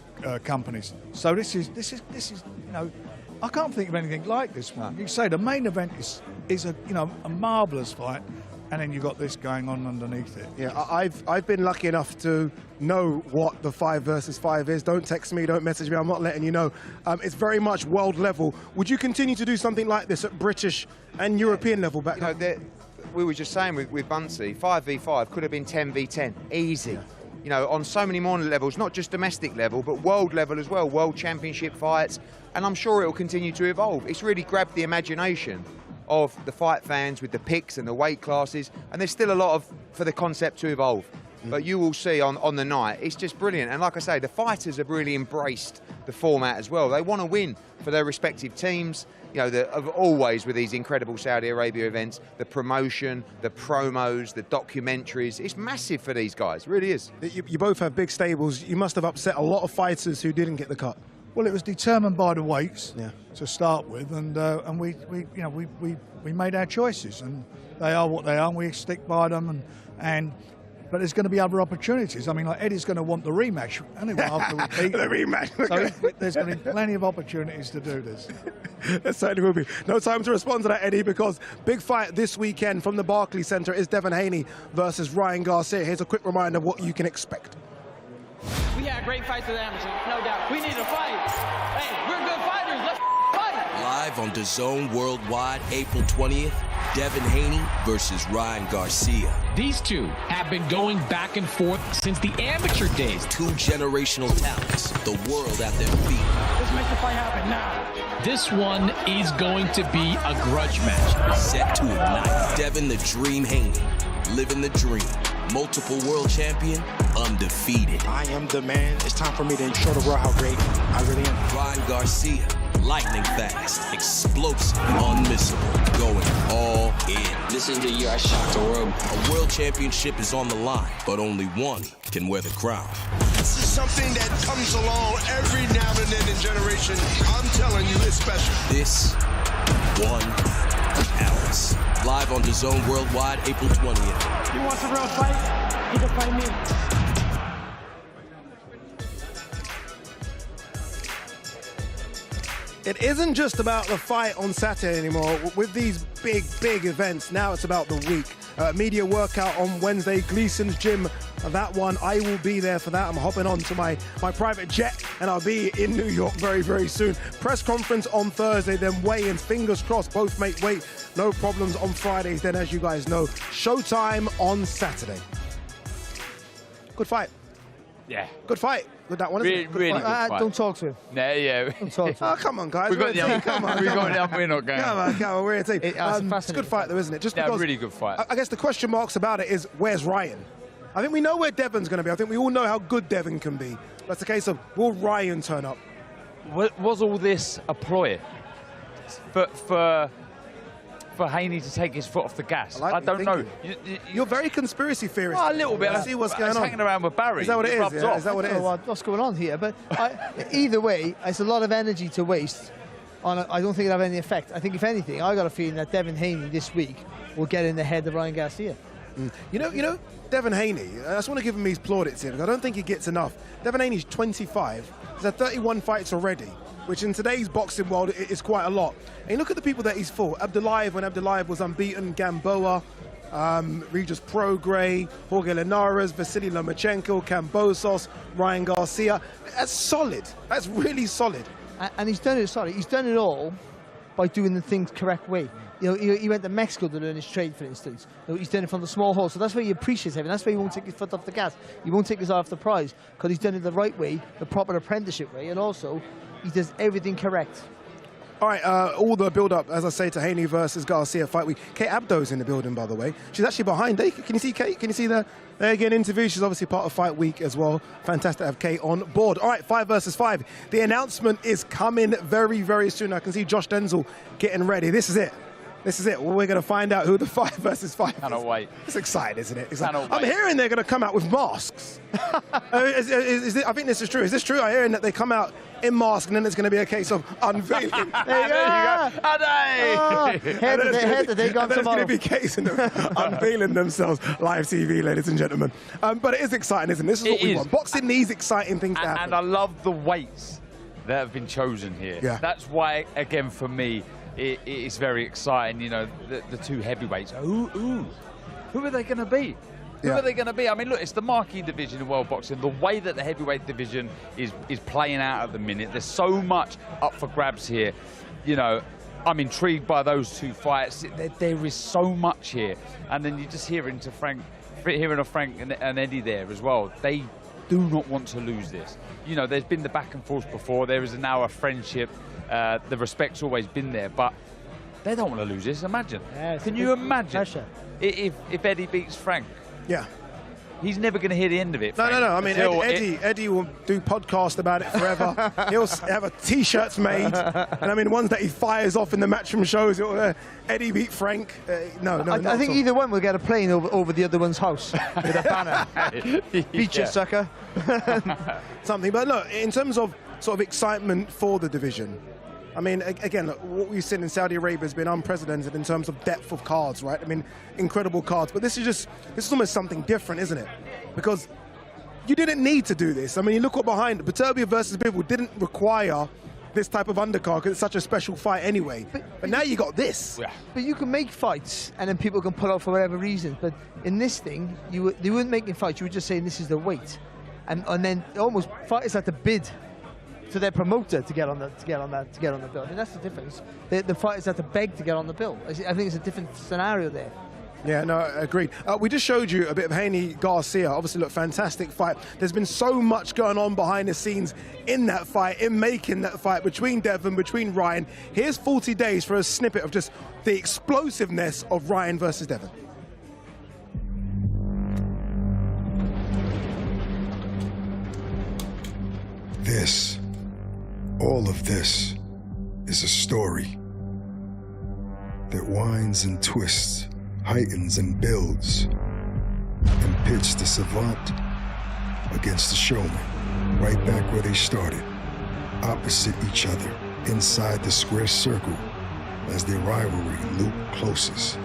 companies. So this is you know, I can't think of anything like this one. You say the main event is a marvellous fight, and then you've got this going on underneath it. Yeah, I've been lucky enough to know what the 5 versus 5 is. Don't text me, don't message me, I'm not letting you know. It's very much world level. Would you continue to do something like this at British and European level back then? We were just saying with Buncey, 5v5 could have been 10v10, easy. Yeah. You know, on so many more levels, not just domestic level, but world level as well, world championship fights, and I'm sure it will continue to evolve. It's really grabbed the imagination of the fight fans with the picks and the weight classes, and there's still a lot for the concept to evolve. But you will see on the night, it's just brilliant. And like I say, the fighters have really embraced the format as well. They want to win for their respective teams. You know, always with these incredible Saudi Arabia events, the promotion, the promos, the documentaries, it's massive for these guys, it really is. You both have big stables. You must have upset a lot of fighters who didn't get the cut. Well, it was determined by the weights to start with, and we made our choices, and they are what they are, and we stick by them, but there's going to be other opportunities. I mean, like Eddie's going to want the rematch anyway after we beat the rematch. So there's going to be plenty of opportunities to do this. There certainly will be. No time to respond to that, Eddie, because big fight this weekend from the Barclays Centre is Devin Haney versus Ryan Garcia. Here's a quick reminder of what you can expect. We had great fights with amateur, no doubt. We need to fight. Hey, we're good fighters. Let's fight. Live on DAZN Worldwide, April 20th, Devin Haney versus Ryan Garcia. These two have been going back and forth since the amateur days. 2 generational talents, the world at their feet. Let's make the fight happen now. This one is going to be a grudge match. Set to ignite. Devin the Dream Haney, living the dream. Multiple world champion, undefeated. I am the man. It's time for me to show the world how great I really am. Ryan Garcia, lightning fast, explosive, unmissable, going all in. This is the year I shocked the world. A world championship is on the line, but only one can wear the crown. This is something that comes along every now and then in generation. I'm telling you, it's special. This one ounce. Live on DAZN Worldwide, April 20th. You want a real fight? You can fight me. It isn't just about the fight on Saturday anymore. With these big events, now it's about the week. Media workout on Wednesday, Gleason's gym. That one, I will be there for that. I'm hopping on to my private jet, and I'll be in New York very, very soon. Press conference on Thursday, then weigh-ins. Fingers crossed, both make weight. No problems on Fridays. Then, as you guys know, showtime on Saturday. Good fight. Yeah. Good fight. Good that one, isn't it? Really good fight. Don't talk to him. Yeah. Don't talk to him. Oh, come on, guys. We've got the other. Come on. We're not going. Come on. We're a team. It's a good fight, though, isn't it? Just because, really good fight. I guess the question marks about it is, where's Ryan? I think we know where Devin's going to be. I think we all know how good Devin can be. That's the case of, will Ryan turn for Haney to take his foot off the gas. I don't know. You're very conspiracy theorist. Oh, a little bit. I see what's going on. Hanging around with Barry. Is that what it is? Yeah? Is that what it is? What's going on here? But either way, it's a lot of energy to waste. I don't think it'll have any effect. I think, if anything, I got a feeling that Devin Haney this week will get in the head of Ryan Garcia. You know, Devin Haney, I just want to give him his plaudits here because I don't think he gets enough. Devin Haney's 25. He's had 31 fights already, which in today's boxing world is quite a lot. And look at the people that he's fought. Abdullayev, when Abdullayev was unbeaten, Gamboa, Regis Prograis, Jorge Linares, Vasily Lomachenko, Kambosos, Ryan Garcia. That's solid. That's really solid. And he's done it, he's done it all by doing the things correct way. You know, he went to Mexico to learn his trade, for instance. You know, he's done it from the small hole, so that's why he appreciates him, and that's why he won't take his foot off the gas. He won't take his eye off the prize, because he's done it the right way, the proper apprenticeship way, and also he does everything correct. All right, all the build-up, as I say, to Haney versus Garcia fight week. Kate Abdo's in the building, by the way. She's actually behind. Can you see Kate? Can you see there? There again, interview. She's obviously part of fight week as well. Fantastic to have Kate on board. All right, 5 versus 5. The announcement is coming very, very soon. I can see Josh Denzel getting ready. This is it. This is it. We're going to find out who the 5 versus 5 is. Cannot wait. It's exciting, isn't it? I'm hearing they're going to come out with masks. I think this is true. Is this true? I'm hearing that they come out in masks and then it's going to be a case of unveiling. There you go. Head that they got tomorrow. It's going to be a case of them unveiling themselves live TV, ladies and gentlemen. But it is exciting, isn't it? This is what we want. Boxing needs exciting things to happen. And I love the weights that have been chosen here. Yeah. That's why, again, for me, it's very exciting. You know, the two heavyweights. Who are they going to be? Who are they going to be? I mean, look, it's the marquee division in world boxing. The way that the heavyweight division is playing out at the minute, there's so much up for grabs here. You know, I'm intrigued by those two fights. There is so much here. And then you just hearing of Frank and Eddie there as well. They do not want to lose this. You know, there's been the back and forth before. There is now a friendship. The respect's always been there, but they don't want to lose this. Imagine. Yeah, can you imagine if Eddie beats Frank? Yeah. He's never going to hear the end of it. No. I mean, Eddie will do podcasts about it forever. He'll have T-shirts made, and I mean, ones that he fires off in the Matchroom shows. Eddie beat Frank. No. I think either one will get a plane over the other one's house with a banner. Beat you, sucker. Something. But look, in terms of sort of excitement for the division, I mean, again, look, what we've seen in Saudi Arabia has been unprecedented in terms of depth of cards, right? I mean, incredible cards. But this is almost something different, isn't it? Because you didn't need to do this. I mean, you look what behind it. Beterbiev versus Bivol didn't require this type of undercard because it's such a special fight anyway. But now you got this. Yeah. But you can make fights and then people can pull out for whatever reason. But in this thing, they weren't making fights. You were just saying this is the weight. And then almost fighters had to bid to their promoter to get on the bill. I mean, that's the difference. The fighters had to beg to get on the bill. I think it's a different scenario there. Yeah, no, agreed. We just showed you a bit of Haney Garcia. Obviously, look, fantastic fight. There's been so much going on behind the scenes in that fight, in making that fight between Devin, between Ryan. Here's 40 days for a snippet of just the explosiveness of Ryan versus Devin. All of this is a story that winds and twists, heightens and builds, and pits the savant against the showman, right back where they started, opposite each other, inside the square circle, as their rivalry looped closest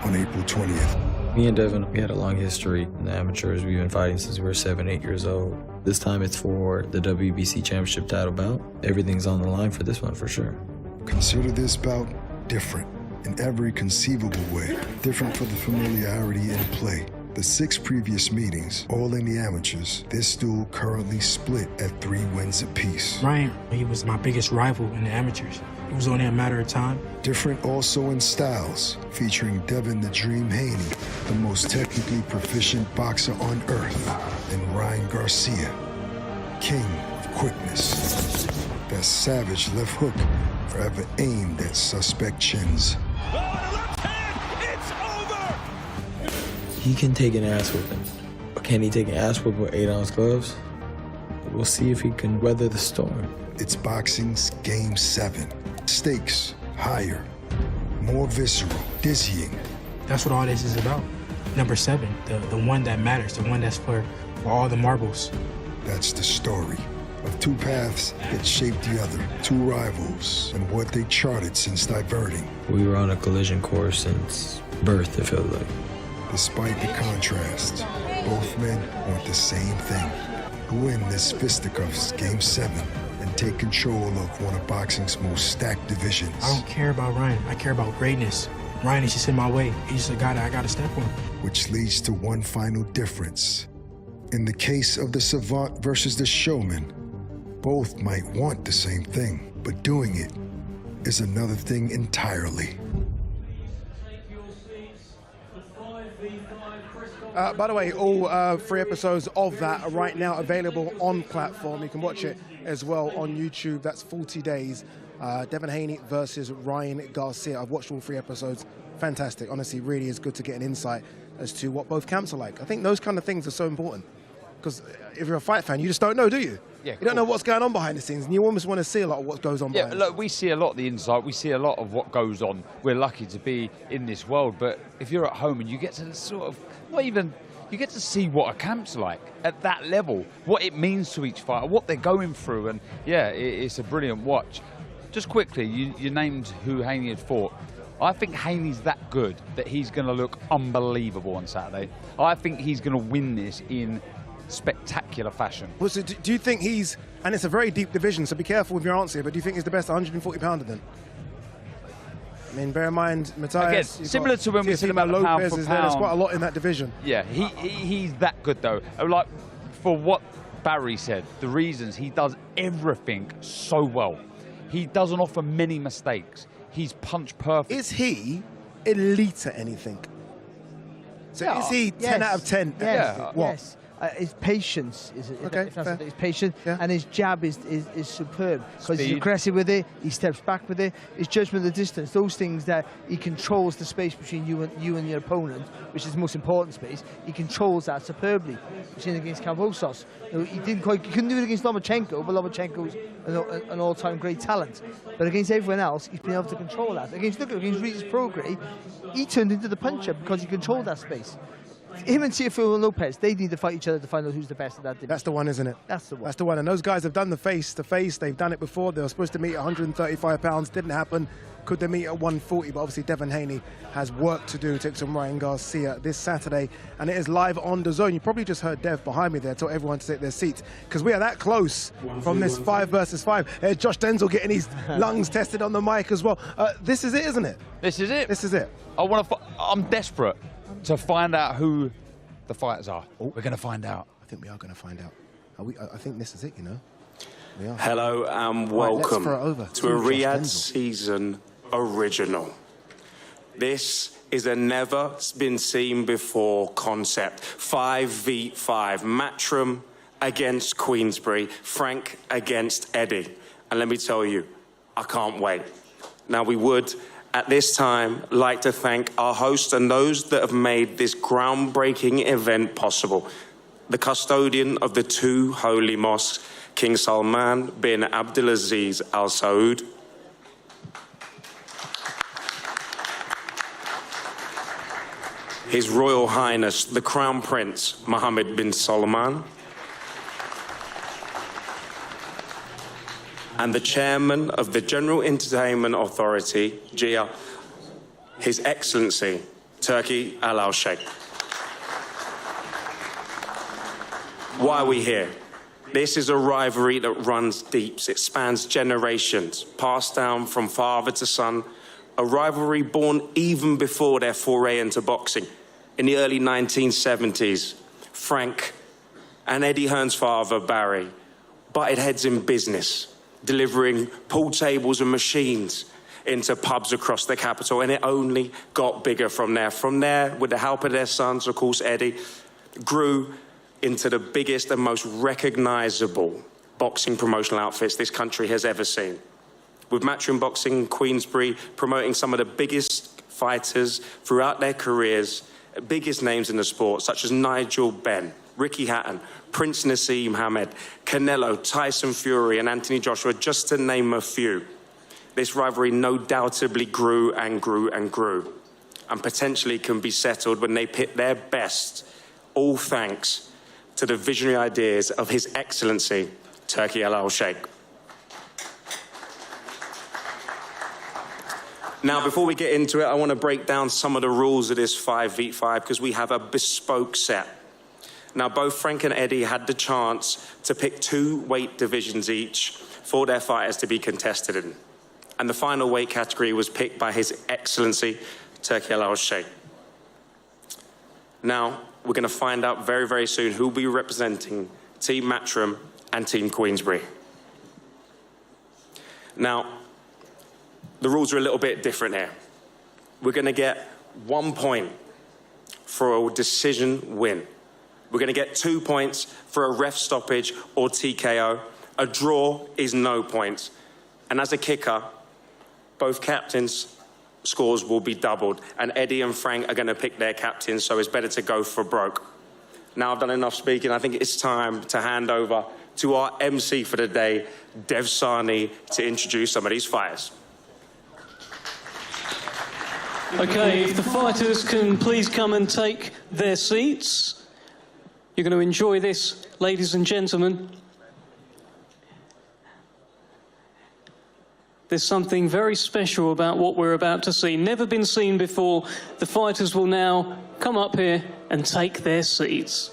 on April 20th. Me and Devin, we had a long history in the amateurs. We've been fighting since we were 7, 8 years old. This time it's for the WBC Championship title bout. Everything's on the line for this one, for sure. Consider this bout different in every conceivable way. Different for the familiarity in play. The 6 previous meetings, all in the amateurs, this duel currently split at 3 wins apiece. Ryan, he was my biggest rival in the amateurs. It was only a matter of time. Different also in styles, featuring Devin the Dream Haney, the most technically proficient boxer on earth, and Ryan Garcia, king of quickness. That savage left hook forever aimed at suspect chins. He can take an ass whooping, but can he take an ass whooping with 8-ounce gloves? We'll see if he can weather the storm. It's boxing's Game 7. Stakes higher, more visceral, dizzying. That's what all this is about. Number 7, the one that matters, the one that's for all the marbles. That's the story of two paths that shaped the other, two rivals, and what they charted since diverting. We were on a collision course since birth, it felt like. Despite the contrast, both men want the same thing: to win this fisticuffs Game 7 and take control of one of boxing's most stacked divisions. I don't care about Ryan. I care about greatness. Ryan is just in my way. He's just a guy that I gotta step on. Which leads to one final difference. In the case of the savant versus the showman, both might want the same thing, but doing it is another thing entirely. By the way, all 3 episodes of that are right now available on platform. You can watch it as well on YouTube. That's 40 Days. Devin Haney versus Ryan Garcia. I've watched all 3 episodes. Fantastic. Honestly, really is good to get an insight as to what both camps are like. I think those kind of things are so important. Because if you're a fight fan, you just don't know, do you? Yeah, you don't know what's going on behind the scenes, and you almost want to see a lot of what goes on behind the scenes. Look, we see a lot of the insight. We see a lot of what goes on. We're lucky to be in this world, but if you're at home and you get to sort of, you get to see what a camp's like at that level, what it means to each fighter, what they're going through, and yeah, it's a brilliant watch. Just quickly, you named who Haney had fought. I think Haney's that good that he's going to look unbelievable on Saturday. I think he's going to win this in spectacular fashion. Well, so do you think he's, and it's a very deep division, so be careful with your answer, but do you think he's the best 140-pounder then? I mean, bear in mind, Matthias. Again, similar to when we said about Lopez pound for is there. There's pound. quite a lot in that division. Yeah, he's that good though. Like, for what Barry said, the reasons he does everything so well. He doesn't offer many mistakes. He's punch perfect. Is he elite at anything? So Yeah. is he 10 out of 10? Yes. What? Yes. His patience is Okay, his patience, and his jab is superb because he's aggressive with it. He steps back with it. His judgment of the distance, those things that he controls the space between you and your opponent, which is the most important space. He controls that superbly. We've seen it against Kambosos. He couldn't do it against Lomachenko, but Lomachenko's an all-time great talent. But against everyone else, he's been able to control that. Against Regis Prograis, he turned into the puncher because he controlled that space. Him and Teofimo Lopez, they need to fight each other to find out who's the best at that division. That's the one, isn't it? That's the one. That's the one. And those guys have done the face-to-face. They've done it before. They were supposed to meet at 135 pounds. Didn't happen. Could they meet at 140? But obviously Devin Haney has work to do to take some Ryan Garcia this Saturday. And it is live on the Zone. You probably just heard Dev behind me there tell everyone to take their seats because we are that close from this 5 versus 5. Josh Denzel getting his lungs tested on the mic as well. This is it, isn't it? This is it. This is it. I'm desperate to find out who the fighters are. We're going to find out. I think we are going to find out. I think this is it, you know. We are. Hello and welcome to a Riyadh season original. This is a never been seen before concept. 5v5, Matchroom against Queensbury, Frank against Eddie. And let me tell you, I can't wait. Now we would, at this time, like to thank our hosts and those that have made this groundbreaking event possible. The custodian of the 2 holy mosques, King Salman bin Abdulaziz Al Saud. His Royal Highness, the Crown Prince, Mohammed bin Salman. And the chairman of the General Entertainment Authority, GIA, His Excellency, Turki Al Sheikh. Why are we here? This is a rivalry that runs deep. It spans generations, passed down from father to son, a rivalry born even before their foray into boxing. In the early 1970s, Frank and Eddie Hearn's father, Barry, butted heads in business, delivering pool tables and machines into pubs across the capital, and it only got bigger from there. From there, with the help of their sons, of course, Eddie, grew into the biggest and most recognisable boxing promotional outfits this country has ever seen. With Matchroom Boxing, Queensbury promoting some of the biggest fighters throughout their careers, biggest names in the sport, such as Nigel Benn, Ricky Hatton, Prince Nassim Hamed, Canelo, Tyson Fury, and Anthony Joshua, just to name a few. this rivalry no doubtably grew and grew and grew, and potentially can be settled when they pit their best, all thanks to the visionary ideas of His Excellency, Turki Al-Sheikh. Now, before we get into it, I want to break down some of the rules of this 5v5 because we have a bespoke set. Now, both Frank and Eddie had the chance to pick 2 weight divisions each for their fighters to be contested in. And the final weight category was picked by His Excellency, Turki Al-Sheikh. Now, we're going to find out very, very soon who will be representing Team Matchroom and Team Queensbury. Now, the rules are a little bit different here. We're going to get 1 point for a decision win. We're going to get 2 points for a ref stoppage or TKO. A draw is no points. And as a kicker, both captains' scores will be doubled. And Eddie and Frank are going to pick their captains, so it's better to go for broke. Now I've done enough speaking. I think it's time to hand over to our MC for the day, Dev Sani, to introduce some of these fighters. Okay, if the fighters can please come and take their seats. You're going to enjoy this, ladies and gentlemen. There's something very special about what we're about to see. Never been seen before. The fighters will now come up here and take their seats.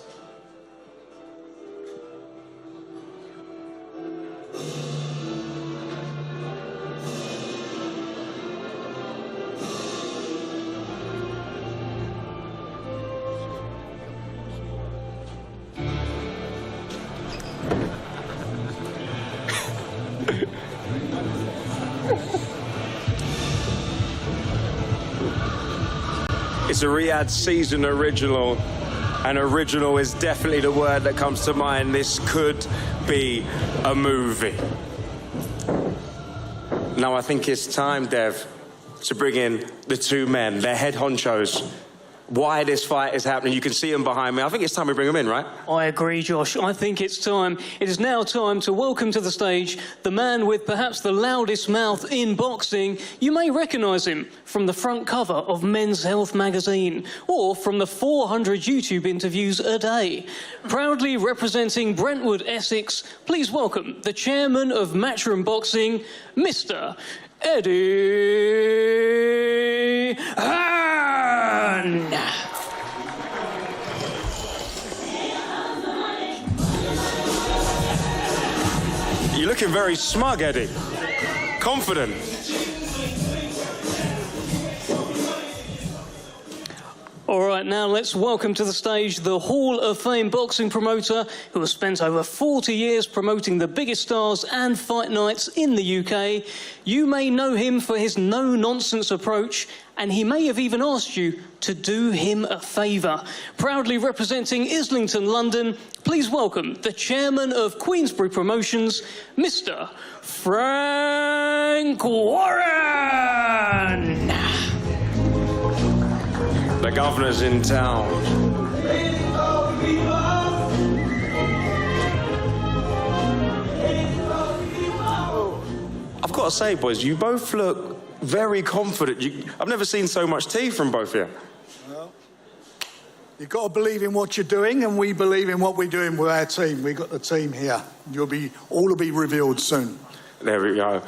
It's a Riyadh season original, and original is definitely the word that comes to mind. This could be a movie. Now I think it's time, Dev, to bring in the 2 men, their head honchos. Why this fight is happening. You can see them behind me. I think it's time we bring them in, right? I agree, Josh. I think it's time. It is now time to welcome to the stage the man with perhaps the loudest mouth in boxing. You may recognise him from the front cover of Men's Health magazine or from the 400 YouTube interviews a day. Proudly representing Brentwood, Essex, please welcome the chairman of Matchroom Boxing, Mr. Eddie Hearn. You're looking very smug, Eddie. Confident. All right, now let's welcome to the stage the Hall of Fame boxing promoter who has spent over 40 years promoting the biggest stars and fight nights in the UK. You may know him for his no-nonsense approach, and he may have even asked you to do him a favour. Proudly representing Islington, London, please welcome the chairman of Queensbury Promotions, Mr. Frank Warren. The governor's in town. I've got to say, boys, you both look very confident. I've never seen so much teeth from both of you. Well, you've got to believe in what you're doing, and we believe in what we're doing with our team. We've got the team here. All will be revealed soon. There we go.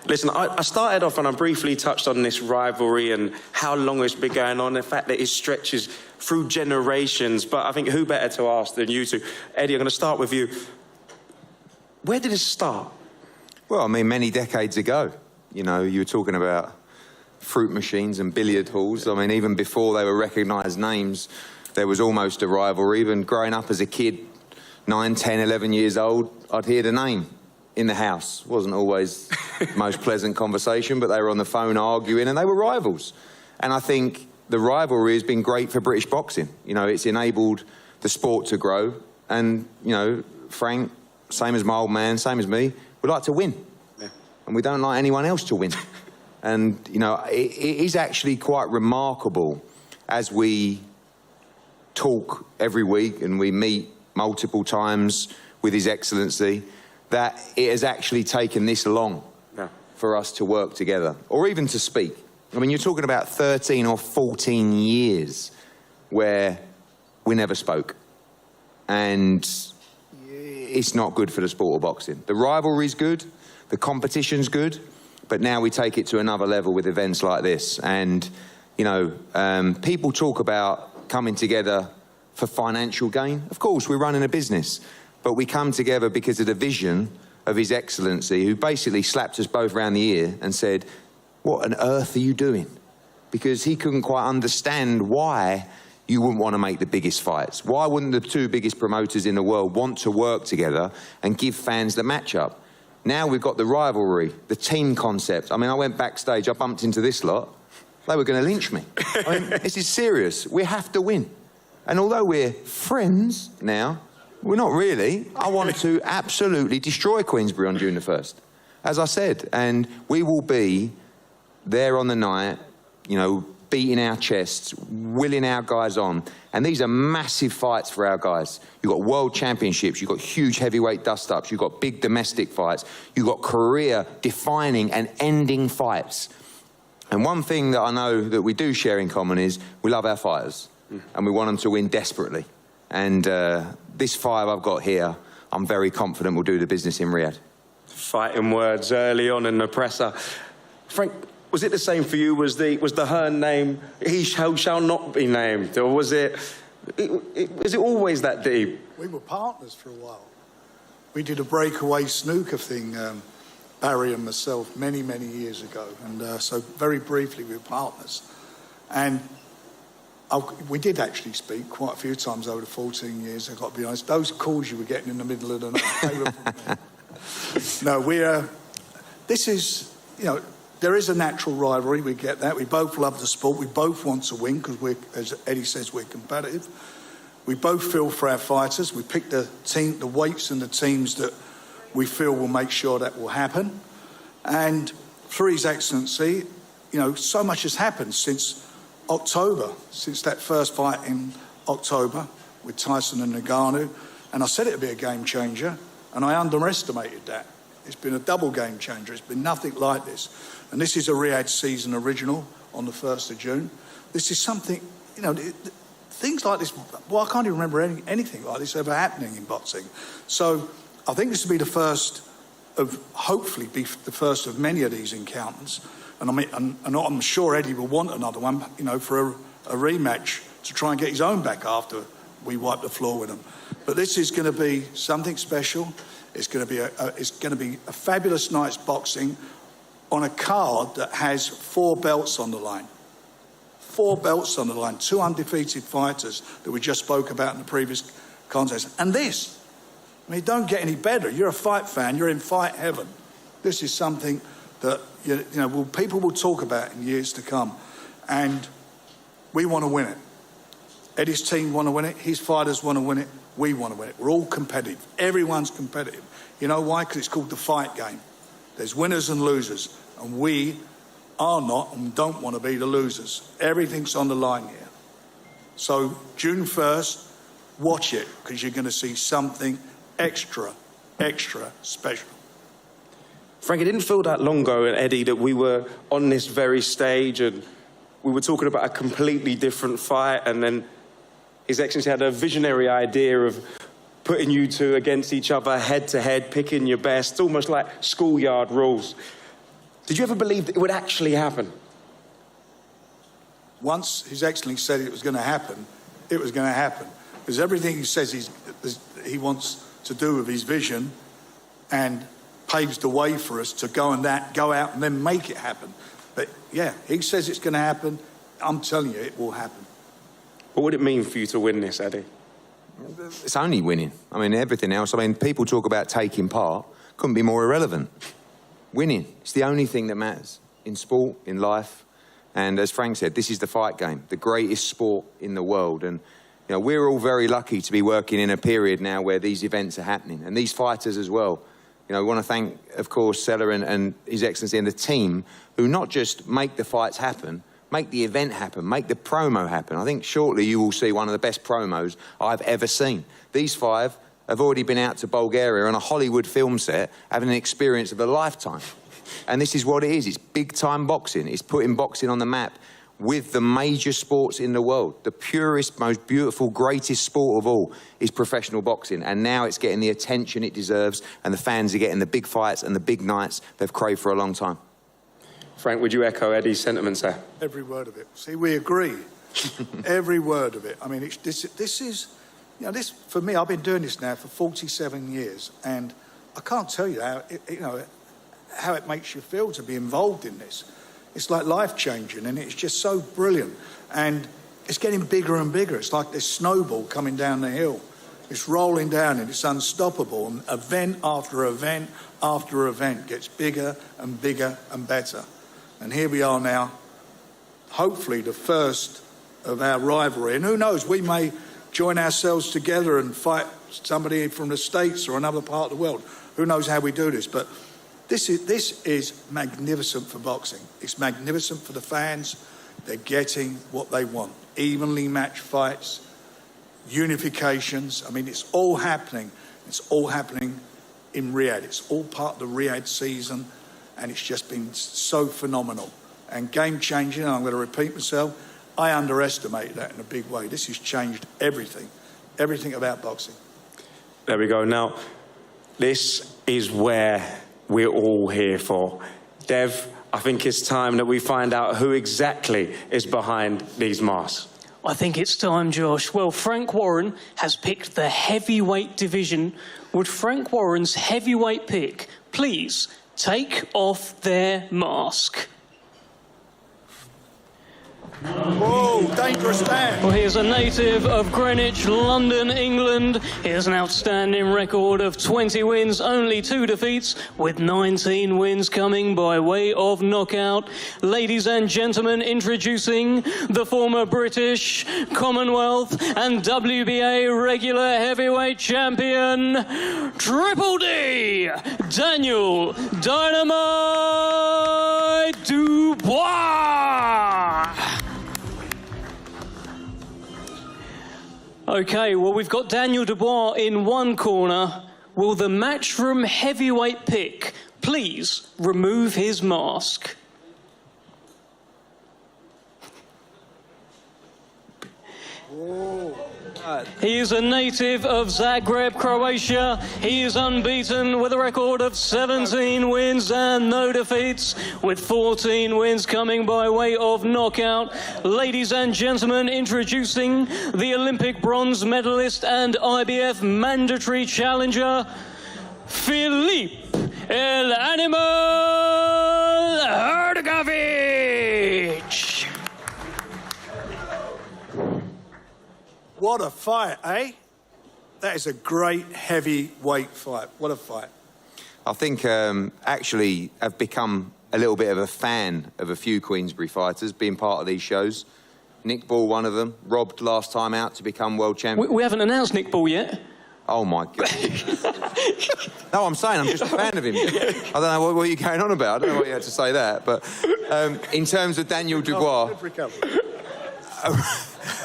Listen, I started off and I briefly touched on this rivalry and how long it's been going on, the fact that it stretches through generations. But I think who better to ask than you two? Eddie, I'm going to start with you. Where did it start? Well, I mean, many decades ago. You know, you were talking about fruit machines and billiard halls. I mean, even before they were recognised names, there was almost a rivalry. Even growing up as a kid, 9, 10, 11 years old, I'd hear the name in the house. Wasn't always the most pleasant conversation, but they were on the phone arguing and they were rivals. And I think the rivalry has been great for British boxing. You know, it's enabled the sport to grow. And, you know, Frank, same as my old man, same as me, we like to win. Yeah. And we don't like anyone else to win. And, you know, it is actually quite remarkable as we talk every week and we meet multiple times with His Excellency, that it has actually taken this long for us to work together, or even to speak. I mean, you're talking about 13 or 14 years where we never spoke. And it's not good for the sport of boxing. The rivalry's good, the competition's good, but now we take it to another level with events like this. And, you know, people talk about coming together for financial gain. Of course, we're running a business, but we come together because of the vision of His Excellency, who basically slapped us both around the ear and said, what on earth are you doing? Because he couldn't quite understand why you wouldn't want to make the biggest fights. Why wouldn't the two biggest promoters in the world want to work together and give fans the matchup? Now we've got the rivalry, the team concept. I mean, I went backstage, I bumped into this lot. They were going to lynch me. I mean, this is serious. We have to win. And although we're friends now, we're not really. I want to absolutely destroy Queensbury on June the 1st, as I said. And we will be there on the night, you know, beating our chests, willing our guys on. And these are massive fights for our guys. You've got world championships, you've got huge heavyweight dust-ups, you've got big domestic fights, you've got career-defining and ending fights. And one thing that I know that we do share in common is we love our fighters, and we want them to win desperately. And this 5 I've got here, I'm very confident we'll do the business in Riyadh. Fighting words early on in the presser. Frank, was it the same for you? Was the Hearn name, he shall not be named? Or was it always that deep? We were partners for a while. We did a breakaway snooker thing, Barry and myself, many, many years ago. And so very briefly, we were partners. And we did actually speak quite a few times over the 14 years, I've got to be honest. Those calls you were getting in the middle of the night, they were from me. No, this is, you know, there is a natural rivalry, we get that. We both love the sport, we both want to win, because we're, as Eddie says, we're competitive. We both feel for our fighters. We pick the team, the weights and the teams that we feel will make sure that will happen. And through His Excellency, you know, so much has happened since October, since that first fight in October with Tyson and Ngannou. And I said it would be a game changer, and I underestimated that. It's been a double game changer. It's been nothing like this. And this is a Riyadh season original on the 1st of June. This is something, you know, things like this, well, I can't even remember anything like this ever happening in boxing. So I think this will be the first of, hopefully be the first of many of these encounters. And I mean, and I'm sure Eddie will want another one, you know, for a rematch to try and get his own back after we wipe the floor with him. But this is going to be something special. It's going to be a fabulous night's boxing on a card that has 4 belts on the line. 4 belts on the line, 2 undefeated fighters that we just spoke about in the previous contest. And this, I mean, don't get any better. You're a fight fan, you're in fight heaven. This is something that, you know, people will talk about in years to come. And we want to win it. Eddie's team want to win it, his fighters want to win it, we want to win it. We're all competitive. Everyone's competitive. You know why? Because it's called the fight game. There's winners and losers, and we are not and don't want to be the losers. Everything's on the line here. So June 1st, watch it, because you're going to see something extra, extra special. Frank, it didn't feel that long ago, Eddie, that we were on this very stage and we were talking about a completely different fight, and then His Excellency had a visionary idea of putting you two against each other, head-to-head, picking your best, almost like schoolyard rules. Did you ever believe that it would actually happen? Once His Excellency said it was going to happen, it was going to happen. Because everything he says he wants to do with his vision and paves the way for us to go out and then make it happen. But yeah, he says it's going to happen. I'm telling you, it will happen. What would it mean for you to win this, Eddie? It's only winning. I mean, everything else, I mean, people talk about taking part, couldn't be more irrelevant. Winning, it's the only thing that matters in sport, in life. And as Frank said, this is the fight game, the greatest sport in the world. And, you know, we're all very lucky to be working in a period now where these events are happening, and these fighters as well. You know, we want to thank, of course, Seller and His Excellency and the team who not just make the fights happen, make the event happen, make the promo happen. I think shortly you will see one of the best promos I've ever seen. These 5 have already been out to Bulgaria on a Hollywood film set, having an experience of a lifetime. And this is what it is. It's big-time boxing. It's putting boxing on the map with the major sports in the world. The purest, most beautiful, greatest sport of all is professional boxing. And now it's getting the attention it deserves, and the fans are getting the big fights and the big nights they've craved for a long time. Frank, would you echo Eddie's sentiments there? Every word of it. See, we agree. Every word of it. I mean, this is, you know, this, for me, I've been doing this now for 47 years, and I can't tell you how it makes you feel to be involved in this. It's like life-changing, and it's just so brilliant. And it's getting bigger and bigger. It's like this snowball coming down the hill. It's rolling down, and it's unstoppable. And event after event after event gets bigger and bigger and better. And here we are now, hopefully the first of our rivalry. And who knows, we may join ourselves together and fight somebody from the States or another part of the world. Who knows how we do this, but this is magnificent for boxing. It's magnificent for the fans. They're getting what they want. Evenly matched fights, unifications. I mean, it's all happening. It's all happening in Riyadh. It's all part of the Riyadh season, and it's just been so phenomenal and game-changing. And I'm going to repeat myself, I underestimated that in a big way. This has changed everything about boxing. There we go. Now, this is where we're all here for. Dev, I think it's time that we find out who exactly is behind these masks. I think it's time, Josh. Well, Frank Warren has picked the heavyweight division. Would Frank Warren's heavyweight pick please take off their mask? Whoa, dangerous stand. Well, here's a native of Greenwich, London, England. He has an outstanding record of 20 wins, only 2 defeats, with 19 wins coming by way of knockout. Ladies and gentlemen, introducing the former British, Commonwealth and WBA regular heavyweight champion, Triple D, Daniel Dynamite Dubois. OK, well, we've got Daniel Dubois in one corner. Will the Matchroom heavyweight pick please remove his mask? He is a native of Zagreb, Croatia. He is unbeaten with a record of 17 wins and no defeats, with 14 wins coming by way of knockout. Ladies and gentlemen, introducing the Olympic bronze medalist and IBF mandatory challenger, Filip El Animal Hrgović. What a fight, eh? That is a great heavyweight fight. What a fight. I think actually I've become a little bit of a fan of a few Queensberry fighters, being part of these shows. Nick Ball, one of them, robbed last time out to become world champion. We haven't announced Nick Ball yet. Oh, my God. No, I'm saying I'm just a fan of him. I don't know what you're going on about. I don't know why you had to say that. But in terms of Daniel Dubois,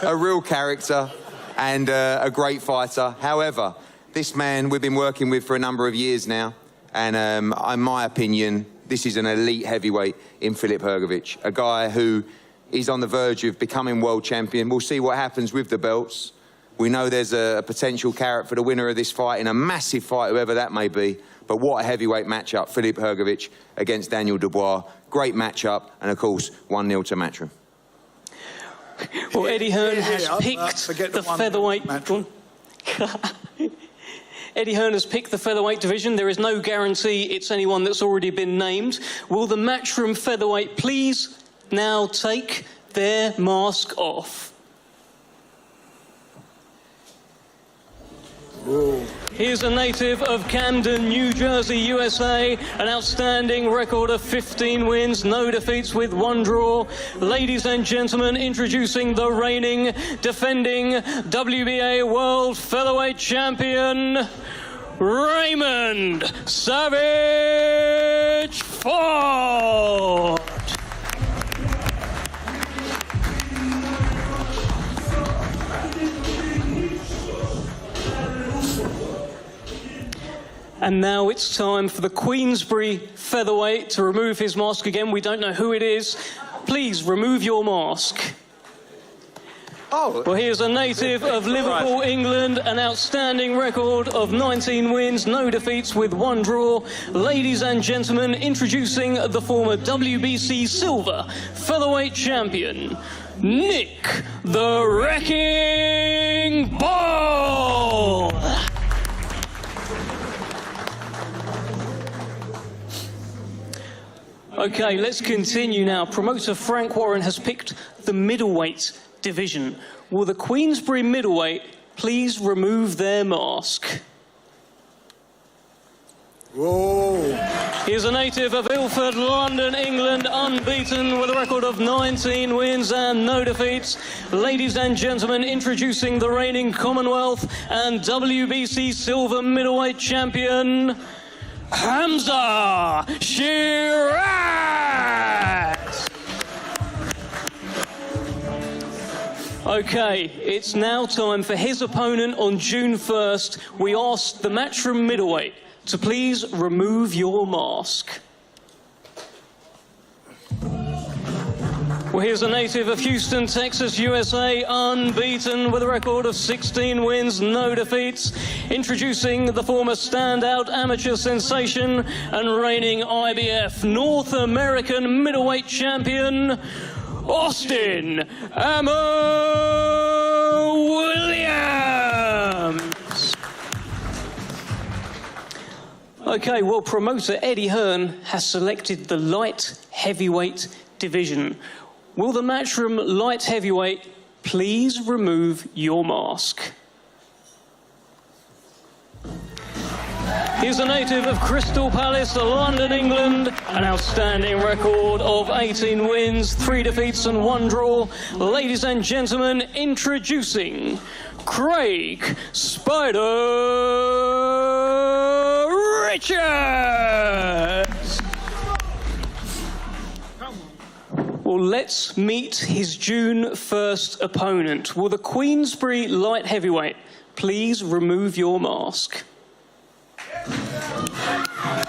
a real character and a great fighter. However, this man we've been working with for a number of years now, and in my opinion, this is an elite heavyweight in Filip Hrgović, a guy who is on the verge of becoming world champion. We'll see what happens with the belts. We know there's a potential carrot for the winner of this fight in a massive fight, whoever that may be. But what a heavyweight matchup, Filip Hrgović against Daniel Dubois. Great matchup, and of course, 1-0 to Matchroom. Well, Eddie Hearn has picked the featherweight. Eddie Hearn has picked the featherweight division. There is no guarantee it's anyone that's already been named. Will the Matchroom featherweight please now take their mask off? Whoa. Here's a native of Camden, New Jersey, USA. An outstanding record of 15 wins, no defeats with 1 draw. Ladies and gentlemen, introducing the reigning, defending WBA World Featherweight Champion, Raymond Savage Ford. And now it's time for the Queensberry featherweight to remove his mask again. We don't know who it is. Please remove your mask. Well, he is a native of Liverpool, England, an outstanding record of 19 wins, no defeats with 1 draw. Ladies and gentlemen, introducing the former WBC silver featherweight champion, Nick the Wrecking Ball! Okay, let's continue now. Promoter Frank Warren has picked the middleweight division. Will the Queensberry middleweight please remove their mask? Whoa. He is a native of Ilford, London, England, unbeaten with a record of 19 wins and no defeats. Ladies and gentlemen, introducing the reigning Commonwealth and WBC silver middleweight champion, Hamza Shiraz! Okay, it's now time for his opponent on June 1st. We asked the Matchroom middleweight to please remove your mask. Well, here's a native of Houston, Texas, USA, unbeaten with a record of 16 wins, no defeats. Introducing the former standout amateur sensation and reigning IBF North American middleweight champion, Austin Ammo Williams. Okay, well, promoter Eddie Hearn has selected the light heavyweight division. Will the Matchroom light heavyweight please remove your mask? He's a native of Crystal Palace, London, England, an outstanding record of 18 wins, 3 defeats and 1 draw. Ladies and gentlemen, introducing Craig Spider Richards. Well, let's meet his June 1st opponent. Will the Queensberry light heavyweight please remove your mask?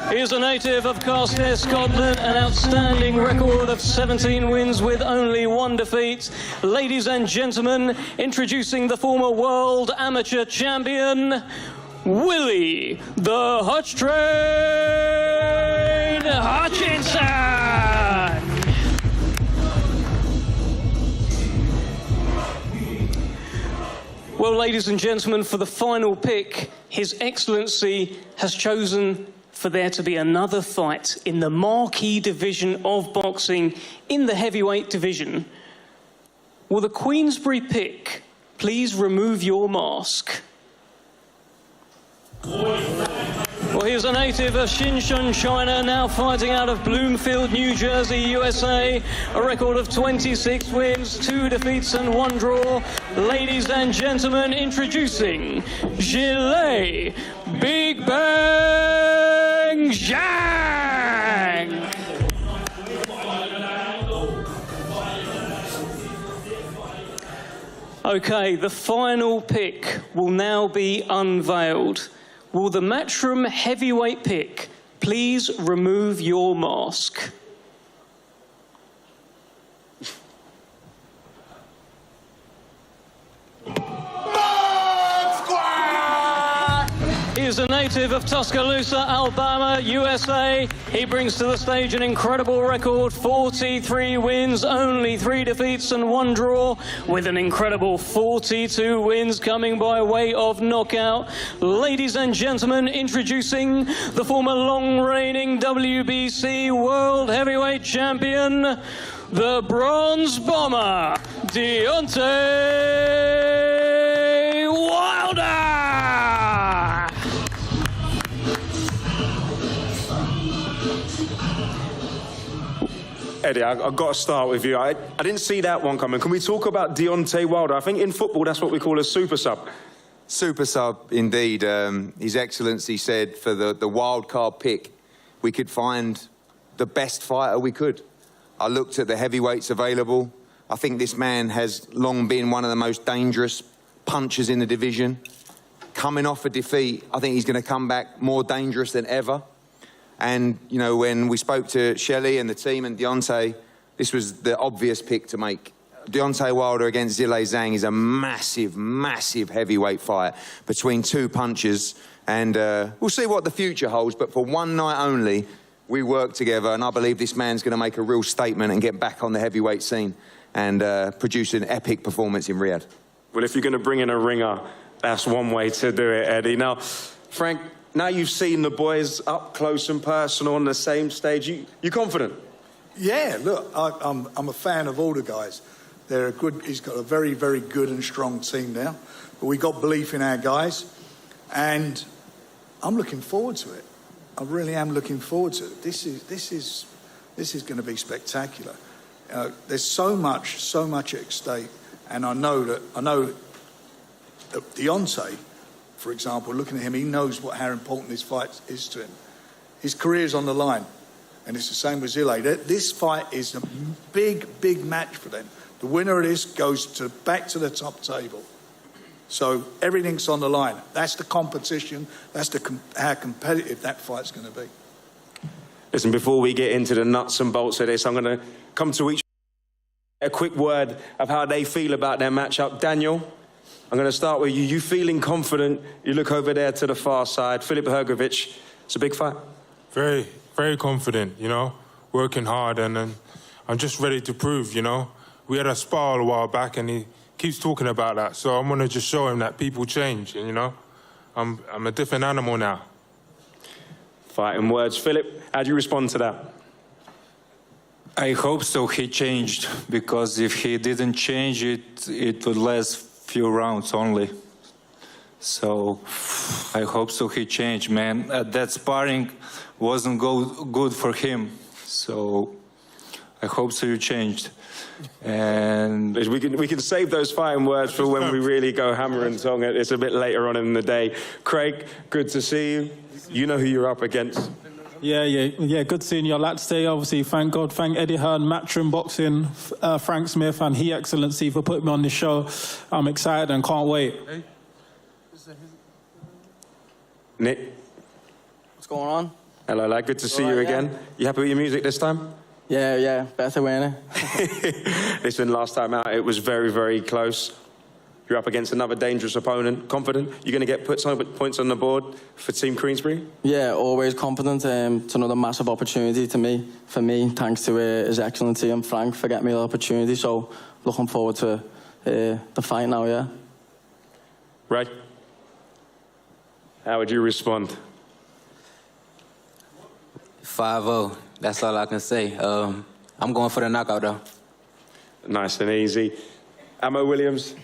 He is a native of Garcia, Scotland, an outstanding record of 17 wins with only 1 defeat. Ladies and gentlemen, introducing the former world amateur champion, Willie the Hutch Train Hutchinson. Well, ladies and gentlemen, for the final pick, His Excellency has chosen for there to be another fight in the marquee division of boxing in the heavyweight division. Will the Queensberry pick please remove your mask? Well, he's a native of Xinjiang, China, now fighting out of Bloomfield, New Jersey, USA. A record of 26 wins, 2 defeats and 1 draw. Ladies and gentlemen, introducing Gillet Big Bang Zhang. Okay, the final pick will now be unveiled. Will the Matchroom heavyweight pick please remove your mask? He is a native of Tuscaloosa, Alabama, USA. He brings to the stage an incredible record, 43 wins, only 3 defeats and 1 draw, with an incredible 42 wins coming by way of knockout. Ladies and gentlemen, introducing the former long-reigning WBC World Heavyweight Champion, the Bronze Bomber, Deontay Wilder! Eddie, I've got to start with you. I didn't see that one coming. Can we talk about Deontay Wilder? I think in football, that's what we call a super sub. Super sub, indeed. His Excellency said for the wild card pick, we could find the best fighter we could. I looked at the heavyweights available. I think this man has long been one of the most dangerous punchers in the division. Coming off a defeat, I think he's going to come back more dangerous than ever. And, you know, when we spoke to Shelley and the team and Deontay, this was the obvious pick to make. Deontay Wilder against Zhilei Zhang is a massive, massive heavyweight fight between two punchers. And we'll see what the future holds, but for one night only, we work together, and I believe this man's going to make a real statement and get back on the heavyweight scene and produce an epic performance in Riyadh. Well, if you're going to bring in a ringer, that's one way to do it, Eddie. Now, Frank, now you've seen the boys up close and personal on the same stage. You confident? Yeah, look, I'm a fan of all the guys. They're a good. He's got a very, very good and strong team now. But we got belief in our guys, and I'm looking forward to it. I really am looking forward to it. This is going to be spectacular. There's so much at stake, and I know that Deontay, for example, looking at him, he knows how important this fight is to him. His career's on the line, and it's the same with Zhilei. This fight is a big, big match for them. The winner of this goes back to the top table. So everything's on the line. That's the competition. That's how competitive that fight's going to be. Listen, before we get into the nuts and bolts of this, I'm going to come to each a quick word of how they feel about their matchup. Daniel, I'm going to start with you. You feeling confident? You look over there to the far side. Filip Hrgović, it's a big fight. Very, very confident, you know, working hard, and I'm just ready to prove, you know. We had a spar a while back, and he keeps talking about that, so I'm going to just show him that people change, and, you know, I'm a different animal now. Fighting words. Filip, how do you respond to that? I hope so he changed, because if he didn't change it would last few rounds only. So I hope so he changed, man. That sparring wasn't good for him, so I hope so you changed. And we can save those fighting words for when we really go hammer and tong. It's a bit later on in the day. Craig, good to see you. You know who you're up against. Yeah, good seeing your lads today. Obviously, thank God, thank Eddie Hearn, Matchroom Boxing, Frank Smith and He Excellency for putting me on this show. I'm excited and can't wait. Nick. What's going on? Hello, lad. Good to see you again. Yeah. You happy with your music this time? Yeah, better winning. Listen, last time out, it was very, very close. You're up against another dangerous opponent. Confident you're going to get points on the board for Team Queensbury? Yeah, always confident. It's another massive opportunity for me, thanks to His Excellency and Frank for getting me the opportunity. So, looking forward to the fight now, yeah. Right. How would you respond? 5-0. That's all I can say. I'm going for the knockout, though. Nice and easy. Ammo Williams,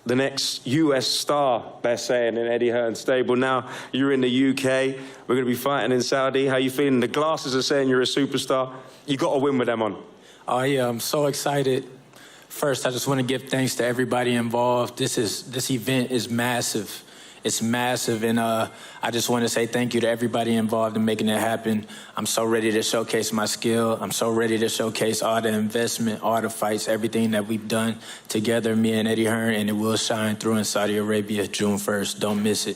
the next US star, they're saying, in Eddie Hearn's stable. Now you're in the UK. We're going to be fighting in Saudi. How you feeling? The glasses are saying you're a superstar. You got to win with them on. Oh, yeah, I'm so excited. First, I just want to give thanks to everybody involved. This event is massive. It's massive, and I just want to say thank you to everybody involved in making it happen. I'm so ready to showcase my skill. I'm so ready to showcase all the investment, all the fights, everything that we've done together, me and Eddie Hearn, and it will shine through in Saudi Arabia, June 1st. Don't miss it.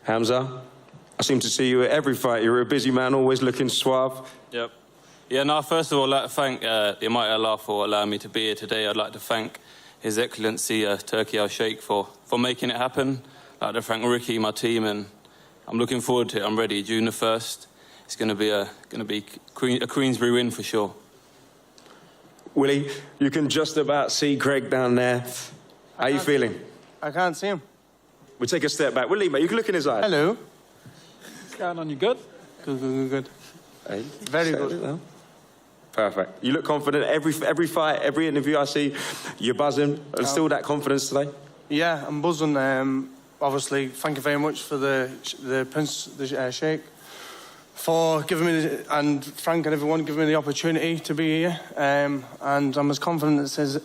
Hamza, I seem to see you at every fight. You're a busy man, always looking suave. Yep. Yeah, no, first of all, I'd like to thank the Almighty Allah for allowing me to be here today. I'd like to thank His Excellency Turkey Al-Sheikh for making it happen. I'd like to thank Ricky, my team, and I'm looking forward to it. I'm ready. June the 1st. It's going to be a Queensbury win for sure. Willie, you can just about see Craig down there. How are you feeling? I can't see him. We'll take a step back. Willie, mate, you can look in his eyes. Hello. What's going on? You good? Good. Hey, very good. Perfect. You look confident. Every fight, every interview I see, you're buzzing. Still that confidence today? Yeah, I'm buzzing. Obviously, thank you very much for the Sheikh, for giving me, and Frank and everyone giving me the opportunity to be here. And I'm as confident as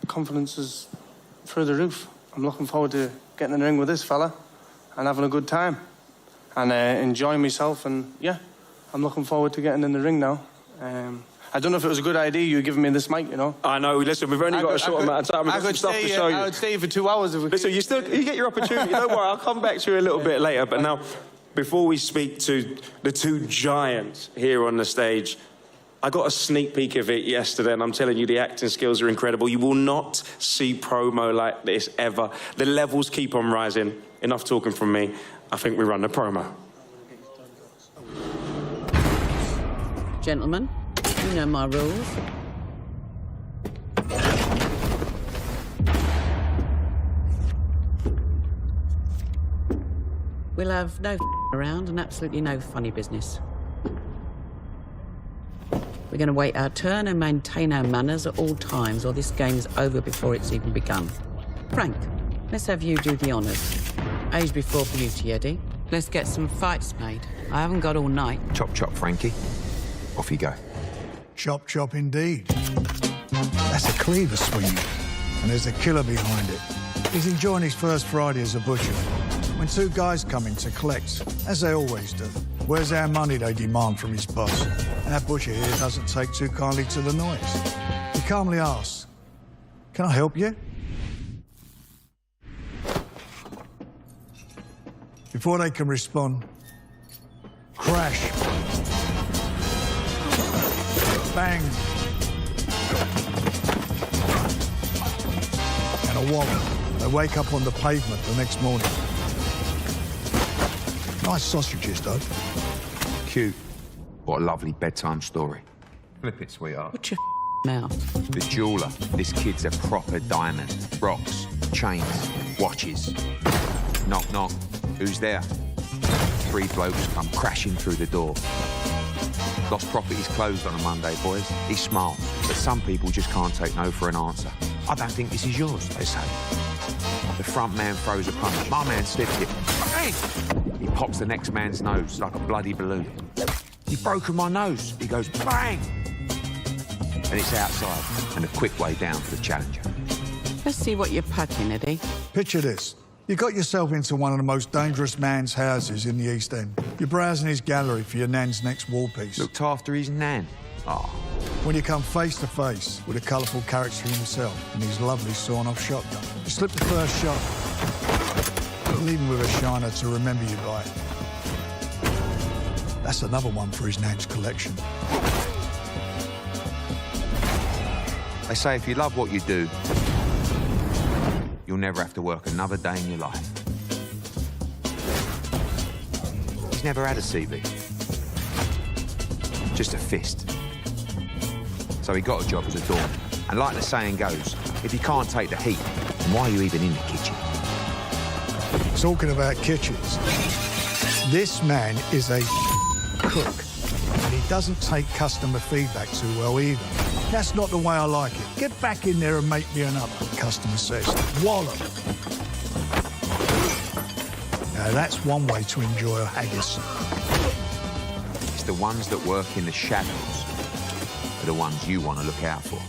confidence is through the roof. I'm looking forward to getting in the ring with this fella and having a good time and enjoying myself. And yeah, I'm looking forward to getting in the ring now. I don't know if it was a good idea you giving me this mic, you know. I know. Listen, we've only got a short amount of time. We've got some stuff to show you. I would stay for 2 hours if we Listen, you get your opportunity. Don't worry, I'll come back to you a little bit later. But now, before we speak to the two giants here on the stage, I got a sneak peek of it yesterday, and I'm telling you, the acting skills are incredible. You will not see promo like this ever. The levels keep on rising. Enough talking from me. I think we run the promo. Gentlemen, you know my rules. We'll have no around and absolutely no funny business. We're going to wait our turn and maintain our manners at all times, or this game's over before it's even begun. Frank, let's have you do the honours. Age before beauty, Eddie. Let's get some fights made. I haven't got all night. Chop, chop, Frankie. Off you go. Chop, chop indeed. That's a cleaver swinging, and there's a killer behind it. He's enjoying his first Friday as a butcher. When two guys come in to collect, as they always do, where's our money, they demand from his boss. Our butcher here doesn't take too kindly to the noise. He calmly asks, "Can I help you?" Before they can respond, crash. Bang. And a wallop. They wake up on the pavement the next morning. Nice sausages, though. Cute. What a lovely bedtime story. Flip it, sweetheart. Watch your mouth. The jeweller. This kid's a proper diamond. Rocks, chains, watches. Knock, knock. Who's there? Three blokes come crashing through the door. Lost Property's closed on a Monday, boys. He's smart, but some people just can't take no for an answer. I don't think this is yours, they say. The front man throws a punch. My man slips it. Bang! He pops the next man's nose like a bloody balloon. You've broken my nose. He goes, bang! And it's outside, and a quick way down for the challenger. Let's see what you're packing, Eddie. Picture this. You got yourself into one of the most dangerous man's houses in the East End. You're browsing his gallery for your nan's next wall piece. Looked after his nan. Oh. When you come face to face with a colourful character himself and his lovely sawn-off shotgun, you slip the first shot, leaving with a shiner to remember you by. That's another one for his nan's collection. They say if you love what you do, you'll never have to work another day in your life. He's never had a CV. Just a fist. So he got a job as a doorman. And like the saying goes, if you can't take the heat, then why are you even in the kitchen? Talking about kitchens, this man is a cook. And he doesn't take customer feedback too well either. That's not the way I like it. Get back in there and make me another, the customer says. Wallop. Now, that's one way to enjoy a haggis. It's the ones that work in the shadows are the ones you want to look out for.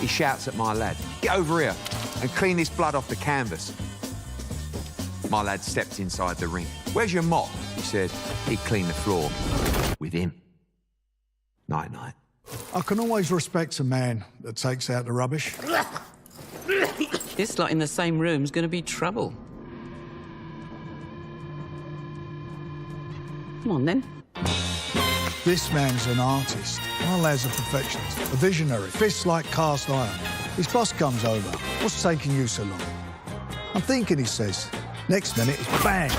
He shouts at my lad, "Get over here and clean this blood off the canvas." My lad stepped inside the ring. "Where's your mop?" He said he'd clean the floor with him. Night-night. I can always respect a man that takes out the rubbish. This lot in the same room's going to be trouble. Come on, then. This man's an artist. My lad's a perfectionist, a visionary, fists like cast iron. His boss comes over. "What's taking you so long?" "I'm thinking," he says. Next minute, it's bang.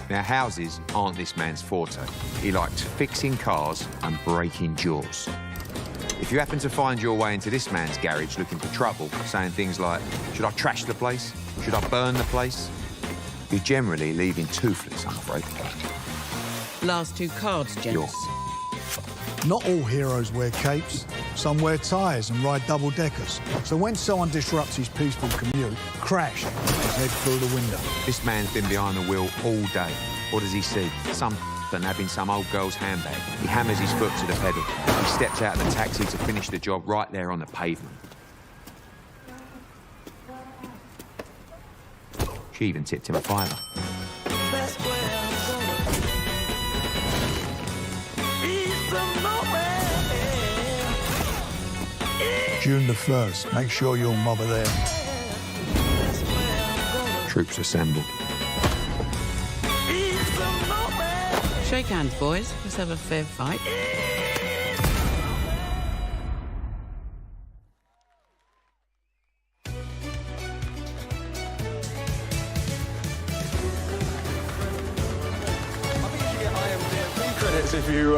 Now, houses aren't this man's forte. He likes fixing cars and breaking jaws. If you happen to find your way into this man's garage looking for trouble, saying things like, "Should I trash the place? Should I burn the place?" you're generally leaving toothless, I'm afraid. Last two cards, gents. Not all heroes wear capes. Some wear tyres and ride double-deckers. So when someone disrupts his peaceful commute, crash, his head through the window. This man's been behind the wheel all day. What does he see? Some nabbing some old girl's handbag. He hammers his foot to the pedal. He steps out of the taxi to finish the job right there on the pavement. She even tipped him a $5. June the 1st. Make sure you'll mob her there. Troops assembled. Shake hands, boys. Let's have a fair fight. If you,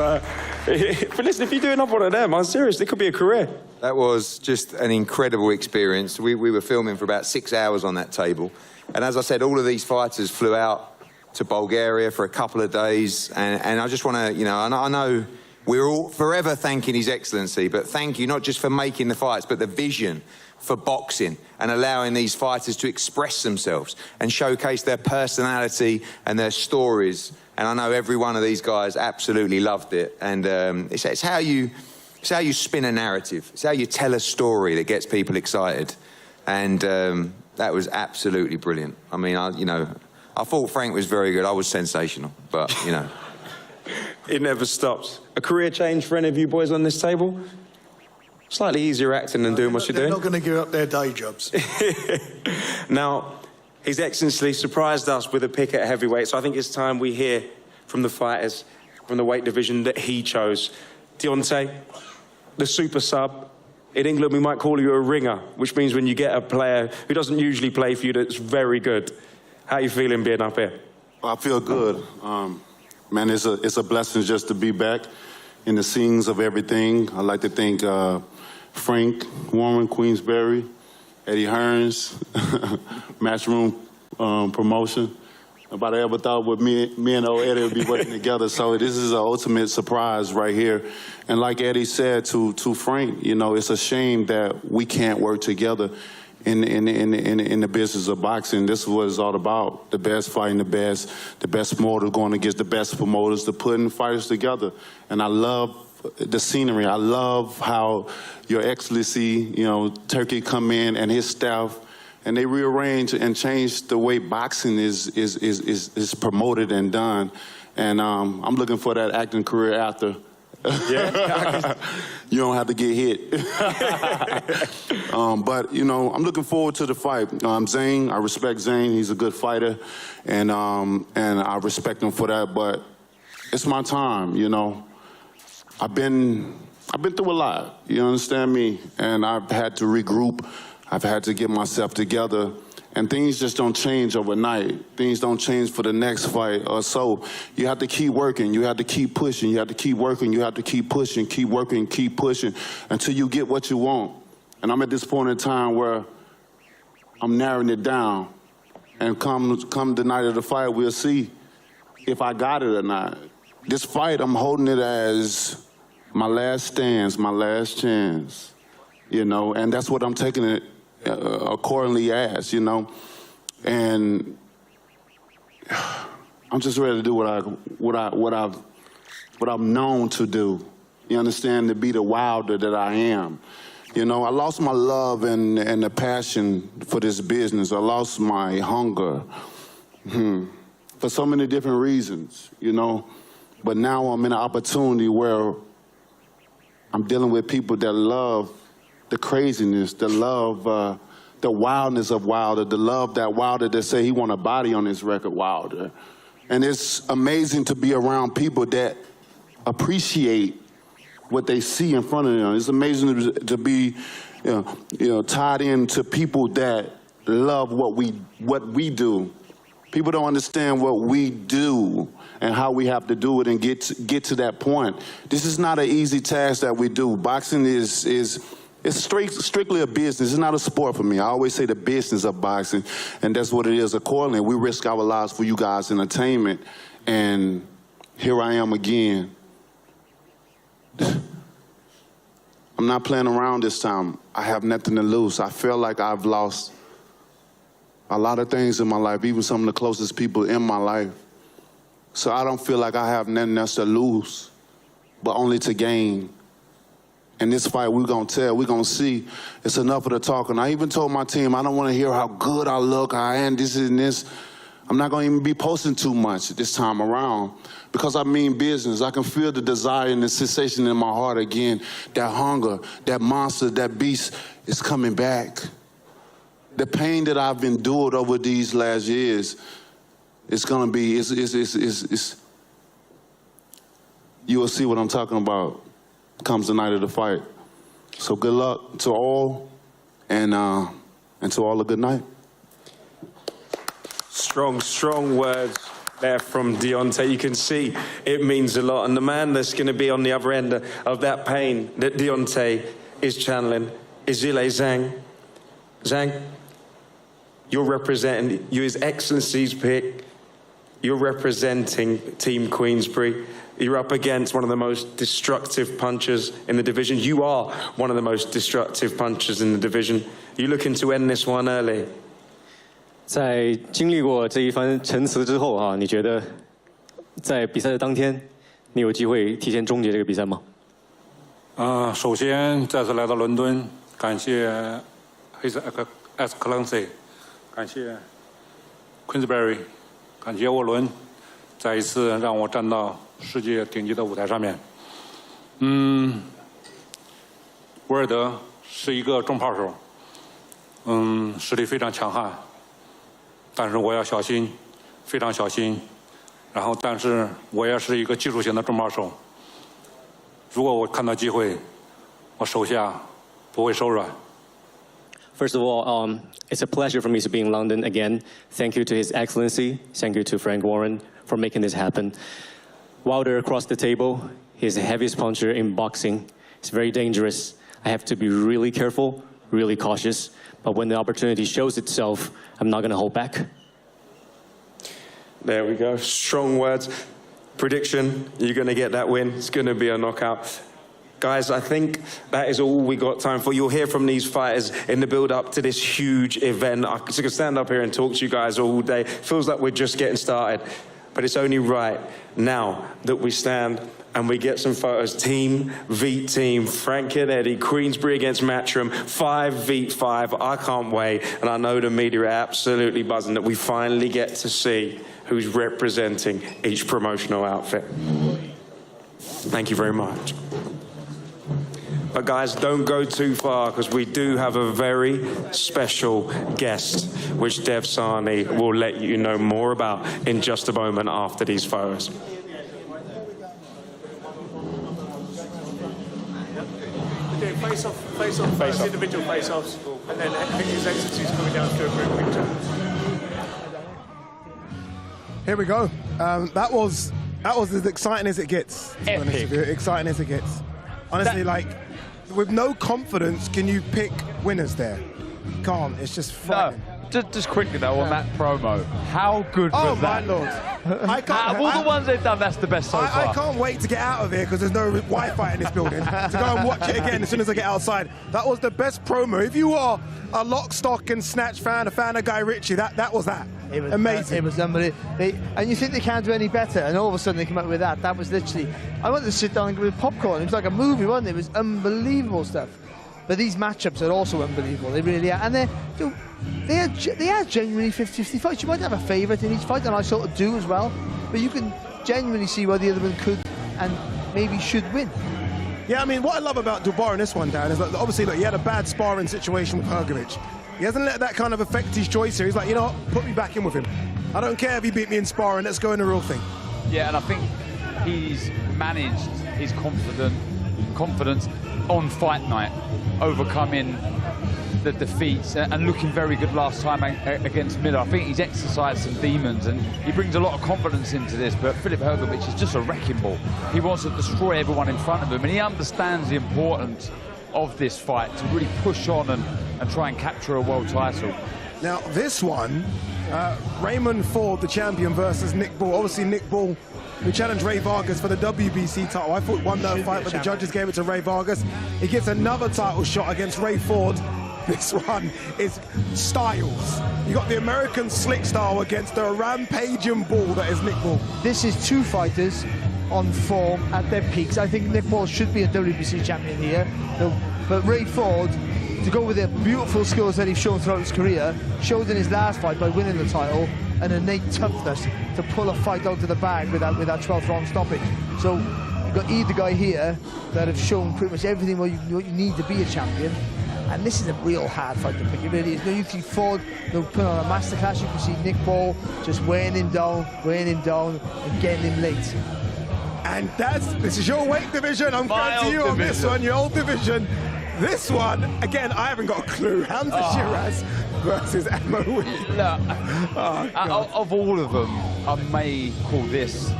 but listen, if you do another one of them, I'm serious, it could be a career. That was just an incredible experience. We were filming for about 6 hours on that table. And as I said, all of these fighters flew out to Bulgaria for a couple of days. And I just want to, you know, I know we're all forever thanking His Excellency, but thank you not just for making the fights, but the vision for boxing and allowing these fighters to express themselves and showcase their personality and their stories. And I know every one of these guys absolutely loved it. And it's how you spin a narrative. It's how you tell a story that gets people excited. And that was absolutely brilliant. I mean, I thought Frank was very good. I was sensational, but, you know. It never stops. A career change for any of you boys on this table? Slightly easier acting than doing what you're doing. They're not going to give up their day jobs. Now, His Excellency surprised us with a pick at heavyweight, so I think it's time we hear from the fighters from the weight division that he chose. Deontay, the super sub. In England, we might call you a ringer, which means when you get a player who doesn't usually play for you that's very good. How are you feeling being up here? I feel good. Man, it's a blessing just to be back in the scenes of everything. I'd like to thank Frank Warren, Queensberry, Eddie Hearn's Matchroom promotion. Nobody ever thought with me and old Eddie would be working together. So this is an ultimate surprise right here. And like Eddie said to Frank, you know, it's a shame that we can't work together in the business of boxing. This is what it's all about. The best fighting the best promoter going against the best promoters, to putting fighters together. And I love the scenery. I love how Your Excellency, you know, Turkey come in and his staff, and they rearrange and change the way boxing is promoted and done. And I'm looking for that acting career after. Yeah. You don't have to get hit. But, you know, I'm looking forward to the fight. Zane, I respect Zane. He's a good fighter, and I respect him for that. But it's my time, you know. I've been through a lot, you understand me? And I've had to regroup. I've had to get myself together. And things just don't change overnight. Things don't change for the next fight or so. You have to keep working. You have to keep pushing. You have to keep working. You have to keep pushing, keep working, keep pushing until you get what you want. And I'm at this point in time where I'm narrowing it down. And come the night of the fight, we'll see if I got it or not. This fight, I'm holding it as my last stance, my last chance, you know, and that's what I'm taking it accordingly as, you know. And I'm just ready to do what I'm known to do. You understand? To be the wilder that I am. You know, I lost my love and the passion for this business. I lost my hunger for so many different reasons, you know. But now I'm in an opportunity where I'm dealing with people that love the craziness, that love the wildness of Wilder, the love that Wilder that say he want a body on his record, Wilder. And it's amazing to be around people that appreciate what they see in front of them. It's amazing to be, you know, tied into people that love what we do. People don't understand what we do and how we have to do it and get to that point. This is not an easy task that we do. Boxing is strictly a business. It's not a sport for me. I always say the business of boxing, and that's what it is accordingly. We risk our lives for you guys' entertainment, and here I am again. I'm not playing around this time. I have nothing to lose. I feel like I've lost a lot of things in my life, even some of the closest people in my life. So I don't feel like I have nothing else to lose, but only to gain. And this fight, we're going to tell, we're going to see. It's enough of the talking. I even told my team, I don't want to hear how good I look, I am, this and this. I'm not going to even be posting too much this time around because I mean business. I can feel the desire and the sensation in my heart again. That hunger, that monster, that beast is coming back. The pain that I've endured over these last years, it's going to be, you will see what I'm talking about comes the night of the fight. So good luck to all, and to all a good night. Strong words there from Deontay. You can see it means a lot. And the man that's going to be on the other end of that pain that Deontay is channeling is Zhilei Zhang. Zhang, you're representing, you're His Excellency's pick. You're representing Team Queensberry. You're up against one of the most destructive punchers in the division. You are one of the most destructive punchers in the division. You're looking to end this one early. 在经历过这一番陈词之后啊，你觉得在比赛的当天，你有机会提前终结这个比赛吗？首先再次来到伦敦，感谢 His Excellency， 感谢 Queensberry， 感谢沃伦，再一次让我站到世界顶级的舞台上面。博尔德是一个重炮手，实力非常强悍。 但是我要小心，非常小心。然后，但是我也是一个技术型的重炮手。如果我看到机会，我手下不会手软。First of all, it's a pleasure for me to be in London again. Thank you to His Excellency. Thank you to Frank Warren for making this happen. Wilder across the table, he's the heaviest puncher in boxing. It's very dangerous. I have to be really careful, really cautious. But when the opportunity shows itself, I'm not going to hold back. There we go. Strong words. Prediction, you're going to get that win. It's going to be a knockout. Guys, I think that is all we got time for. You'll hear from these fighters in the build-up to this huge event. I could stand up here and talk to you guys all day. Feels like we're just getting started. But it's only right now that we stand and we get some photos. Team v team, Frank and Eddie, Queensberry against Matchroom, 5 v 5. I can't wait. And I know the media are absolutely buzzing that we finally get to see who's representing each promotional outfit. Thank you very much. But guys, don't go too far because we do have a very special guest, which Dev Sani will let you know more about in just a moment after these photos. Okay, face-off, individual face-offs, and then His Excellency's coming down to do a group picture. Here we go. That was as exciting as it gets. Epic. Exciting as it gets. Honestly, with no confidence, can you pick winners there? You can't. It's just frightening. No, just quickly though on that promo, how good was that? Oh my lord! I can't. Out of all the ones they've done, that's the best so far. I can't wait to get out of here because there's no Wi-Fi in this building to go and watch it again as soon as I get outside. That was the best promo. If you are a Lock, Stock and Snatch fan, a fan of Guy Ritchie, that was that. It was amazing. It was unbelievable. And you think they can't do any better, and all of a sudden they come out with that. That was literally, I wanted to sit down and get with popcorn. It was like a movie, wasn't it? It was unbelievable stuff. But these matchups are also unbelievable. They really are. And they are genuinely 50-50 fights. You might have a favourite in each fight, and I sort of do as well. But you can genuinely see why the other one could and maybe should win. Yeah, I mean, what I love about Dubois in this one, Dan, is that obviously, look, he had a bad sparring situation with Hrgovic. He hasn't let that kind of affect his choice here. He's like, you know what, put me back in with him. I don't care if he beat me in sparring, let's go in the real thing. Yeah, and I think he's managed his confidence on fight night, overcoming the defeats and looking very good last time against Miller. I think he's exercised some demons and he brings a lot of confidence into this, but Filip Hrgovic is just a wrecking ball. He wants to destroy everyone in front of him and he understands the importance of this fight to really push on and try and capture a world title. Now this one, Raymond Ford, the champion, versus Nick Ball. Obviously Nick Ball, who challenged Ray Vargas for the WBC title. I thought won that fight, but the judges gave it to Ray Vargas. He gets another title shot against Ray Ford. This one is styles. You got the American slick style against the rampaging Ball that is Nick Ball. This is two fighters on form at their peaks. I think Nick Ball should be a WBC champion here, but Ray Ford, to go with the beautiful skills that he's shown throughout his career, showed in his last fight by winning the title an innate toughness to pull a fight out of the bag with that 12th round stoppage. So you've got either guy here that have shown pretty much everything what you need to be a champion. And this is a real hard fight to pick. It really is. You can see Ford put on a masterclass. You can see Nick Ball just weighing him down and getting him late. And this is your weight division. I'm coming to you on this one, your old division. This one, again, I haven't got a clue. Hamza Shiraz versus Emma Willie. Of all of them, I may call this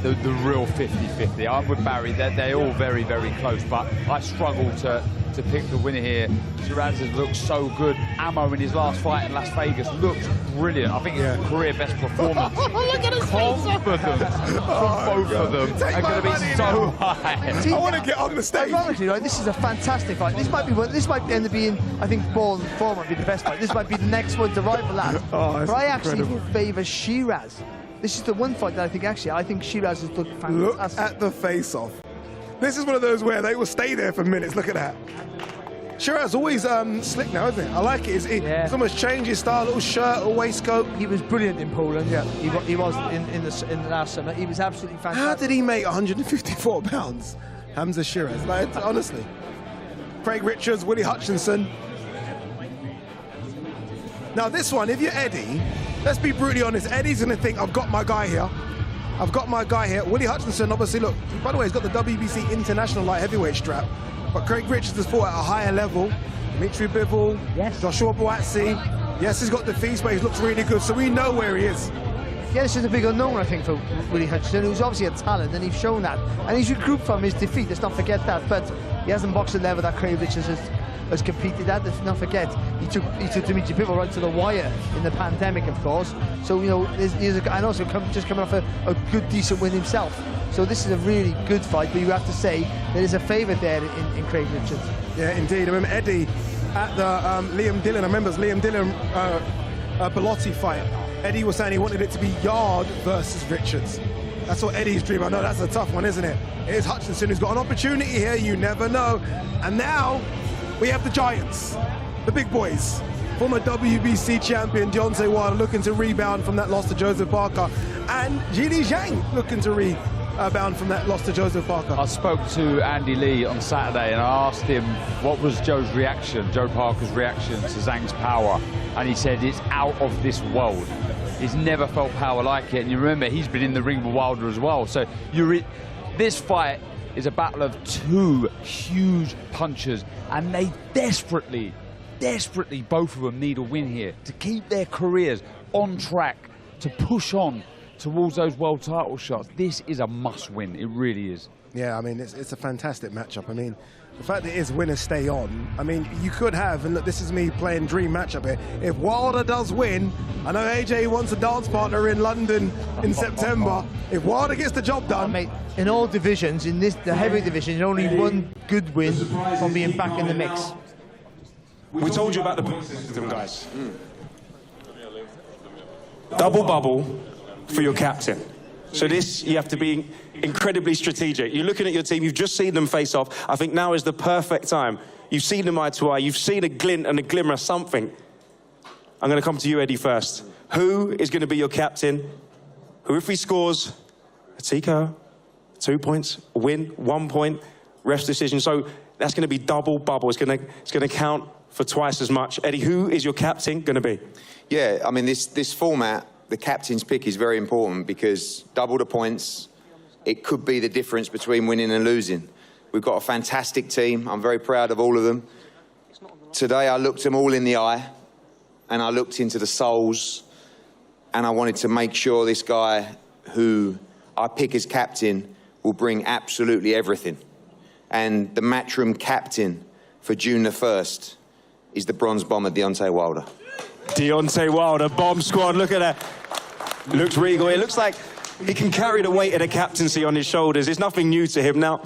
the real 50-50. I'm with Barry. They're all very, very close, but I struggle to pick the winner here. Shiraz has looked so good. Ammo in his last fight in Las Vegas looks brilliant. I think it's a career best performance. Look at his confidence from both of them are going to be so high. I want to get on the stage. Ironically, right, this is a fantastic fight. This might end up being, I think, Ball and 4 might be the best fight. This might be the next one to rival at. But I actually favour Shiraz. This is the one fight that I think Shiraz has looked fantastic. Look at the face-off. This is one of those where they will stay there for minutes. Look at that. Shiraz always slick now, isn't it? I like it. He's almost changed his style, little shirt or waistcoat. He was brilliant in Poland. Yeah, he was in the last summer. He was absolutely fantastic. How did he make 154 pounds? Hamza Shiraz, like, honestly. Craig Richards, Willie Hutchinson. Now this one, if you're Eddie, let's be brutally honest. Eddie's going to think, I've got my guy here. I've got my guy here. Willie Hutchinson, obviously, look, by the way, he's got the WBC International Light Heavyweight strap. But Craig Richards has fought at a higher level. Dimitri Bivol, Joshua Buatsi. Yes, he's got defeats, but he looks really good, so we know where he is. Yeah, this is a big unknown, I think, for Willie Hutchinson, who's obviously a talent, and he's shown that. And he's recouped from his defeat, let's not forget that. But he hasn't boxed at the level that Craig Richards has competed at. Let's not forget, he took Dimitri Bivol right to the wire in the pandemic, of course. So, you know, and also just coming off a good, decent win himself. So this is a really good fight, but you have to say there is a favourite there in Craig Richards. Yeah, indeed. I remember Eddie at the Liam Dillon, I remember it was Liam Dillon Bellotti fight. Eddie was saying he wanted it to be Yard versus Richards. That's what Eddie's dream. I know that's a tough one, isn't it? It is Hutchinson who's got an opportunity here, you never know. And now we have the Giants, the big boys. Former WBC champion Deontay Wilder looking to rebound from that loss to Joseph Parker. And Jili Zhang looking to rebound from that loss to Joseph Parker. I spoke to Andy Lee on Saturday and I asked him what was Joe Parker's reaction to Zhang's power. And he said it's out of this world. He's never felt power like it. And you remember, he's been in the ring with Wilder as well. So this fight is a battle of two huge punchers, and they desperately, both of them need a win here to keep their careers on track, to push on towards those world title shots. This is a must-win. It really is. Yeah, I mean, it's a fantastic matchup. I mean, the fact that it is winners stay on, I mean, you could have, and look, this is me playing dream matchup here. If Wilder does win, I know AJ wants a dance partner in London in September. If Wilder gets the job done. Mate, in all divisions, in the heavyweight division, only one good win from being back in the mix. We told you about the point system, guys. Double bubble for your captain. So this, you have to be incredibly strategic. You're looking at your team, you've just seen them face off. I think now is the perfect time. You've seen them eye to eye, you've seen a glint and a glimmer of something. I'm going to come to you, Eddie, first. Who is going to be your captain? Who, if he scores a TKO, 2 points, a win, 1 point, ref's decision. So that's going to be double bubble. It's going to count for twice as much. Eddie, who is your captain going to be? Yeah, I mean, this format, the captain's pick is very important because double the points, it could be the difference between winning and losing. We've got a fantastic team. I'm very proud of all of them. Today, I looked them all in the eye and I looked into the souls and I wanted to make sure this guy who I pick as captain will bring absolutely everything. And the matchroom captain for June the 1st is the bronze bomber, Deontay Wilder. Deontay Wilder, bomb squad, look at that. Looks regal. It looks like he can carry the weight of the captaincy on his shoulders. It's nothing new to him. Now,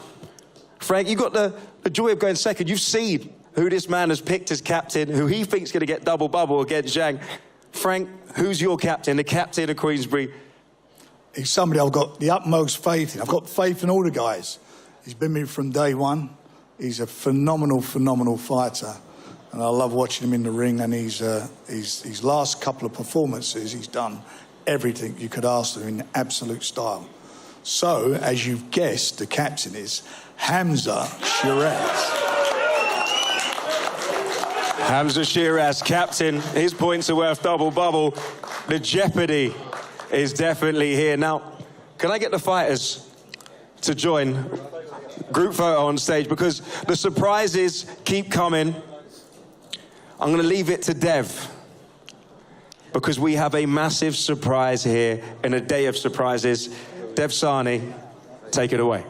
Frank, you've got the joy of going second. You've seen who this man has picked as captain, who he thinks is going to get double bubble against Zhang. Frank, who's your captain, the captain of Queensbury? He's somebody I've got the utmost faith in. I've got faith in all the guys. He's been with me from day one. He's a phenomenal, phenomenal fighter. And I love watching him in the ring, and his last couple of performances, he's done everything you could ask him in absolute style. So, as you've guessed, the captain is Hamza Shiraz. Hamza Shiraz, captain. His points are worth double bubble. The jeopardy is definitely here. Now, can I get the fighters to join. Group photo on stage, because the surprises keep coming. I'm going to leave it to Dev, because we have a massive surprise here in a day of surprises. Dev Sani, take it away.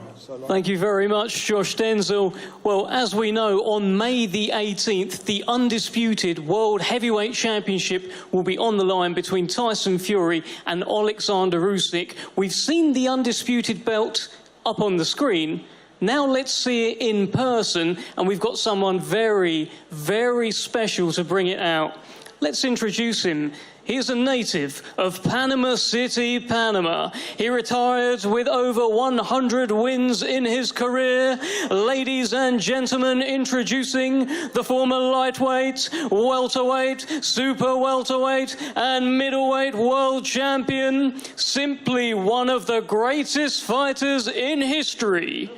Thank you very much, Josh Denzel. Well, as we know, on May the 18th, the undisputed World Heavyweight Championship will be on the line between Tyson Fury and Alexander Usyk. We've seen the undisputed belt up on the screen. Now let's see it in person, and we've got someone very, very special to bring it out. Let's introduce him. He's a native of Panama City, Panama. He retired with over 100 wins in his career. Ladies and gentlemen, introducing the former lightweight, welterweight, super welterweight, and middleweight world champion, simply one of the greatest fighters in history,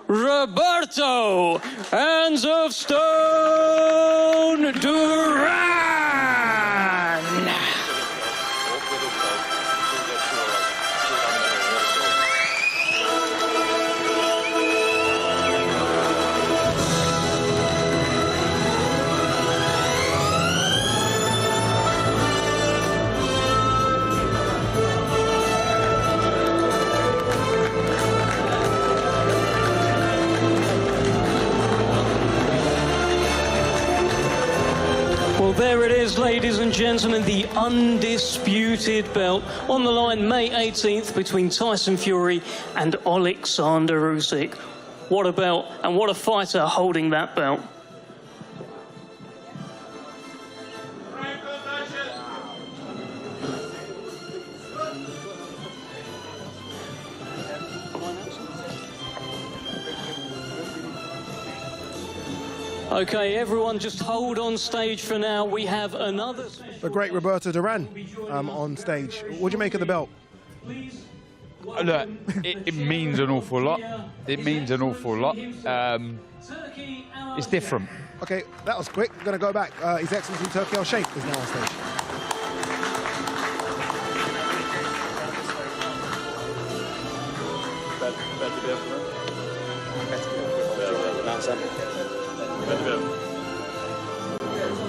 Roberto Hands of Stone Duran! Well, there it is, ladies and gentlemen, the undisputed belt on the line May 18th between Tyson Fury and Alexander Usyk. What a belt, and what a fighter holding that belt. Okay, everyone, just hold on stage for now. We have another... The great Roberto Duran on stage. What do you make of the belt? Look, it means an awful lot. It means an awful lot. It's different. Okay, that was quick. I'm going to go back. His Excellency Turki Al-Sheikh is now on stage.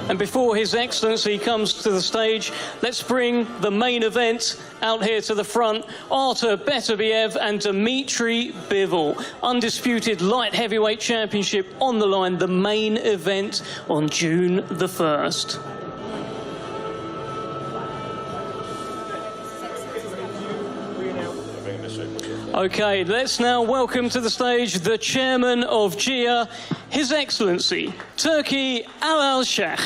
And before His Excellency comes to the stage, let's bring the main event out here to the front. Artur Beterbiev and Dmitry Bivol. Undisputed light heavyweight championship on the line, the main event on June the 1st. Okay, let's now welcome to the stage the chairman of GIA, His Excellency Turki Al-Sheikh.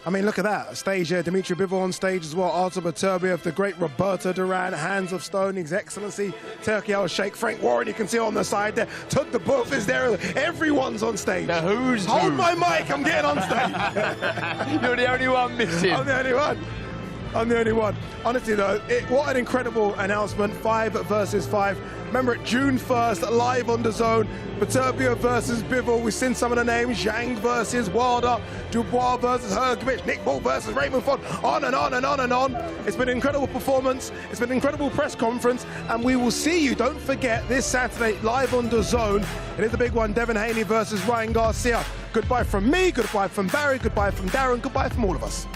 I mean, look at that. Stage here, Dmitry Bivol on stage as well. Artur Beterbiev, the great Roberto Duran, Hands of Stone, His Excellency Turki Al-Sheikh, Frank Warren, you can see on the side there. Took the Booth is there. Everyone's on stage. The who's Hold who. my mic, I'm getting on stage. You're the only one missing. I'm the only one. I'm the only one. Honestly, though, what an incredible announcement. 5 versus 5. Remember it, June 1st, live on DAZN. Beterbiev versus Bivol. We've seen some of the names. Zhang versus Wilder. Dubois versus Hergovich. Nick Ball versus Raymond Font. On and on and on and on. It's been an incredible performance. It's been an incredible press conference. And we will see you, don't forget, this Saturday, live on DAZN. It is the big one, Devin Haney versus Ryan Garcia. Goodbye from me, goodbye from Barry, goodbye from Darren, goodbye from all of us.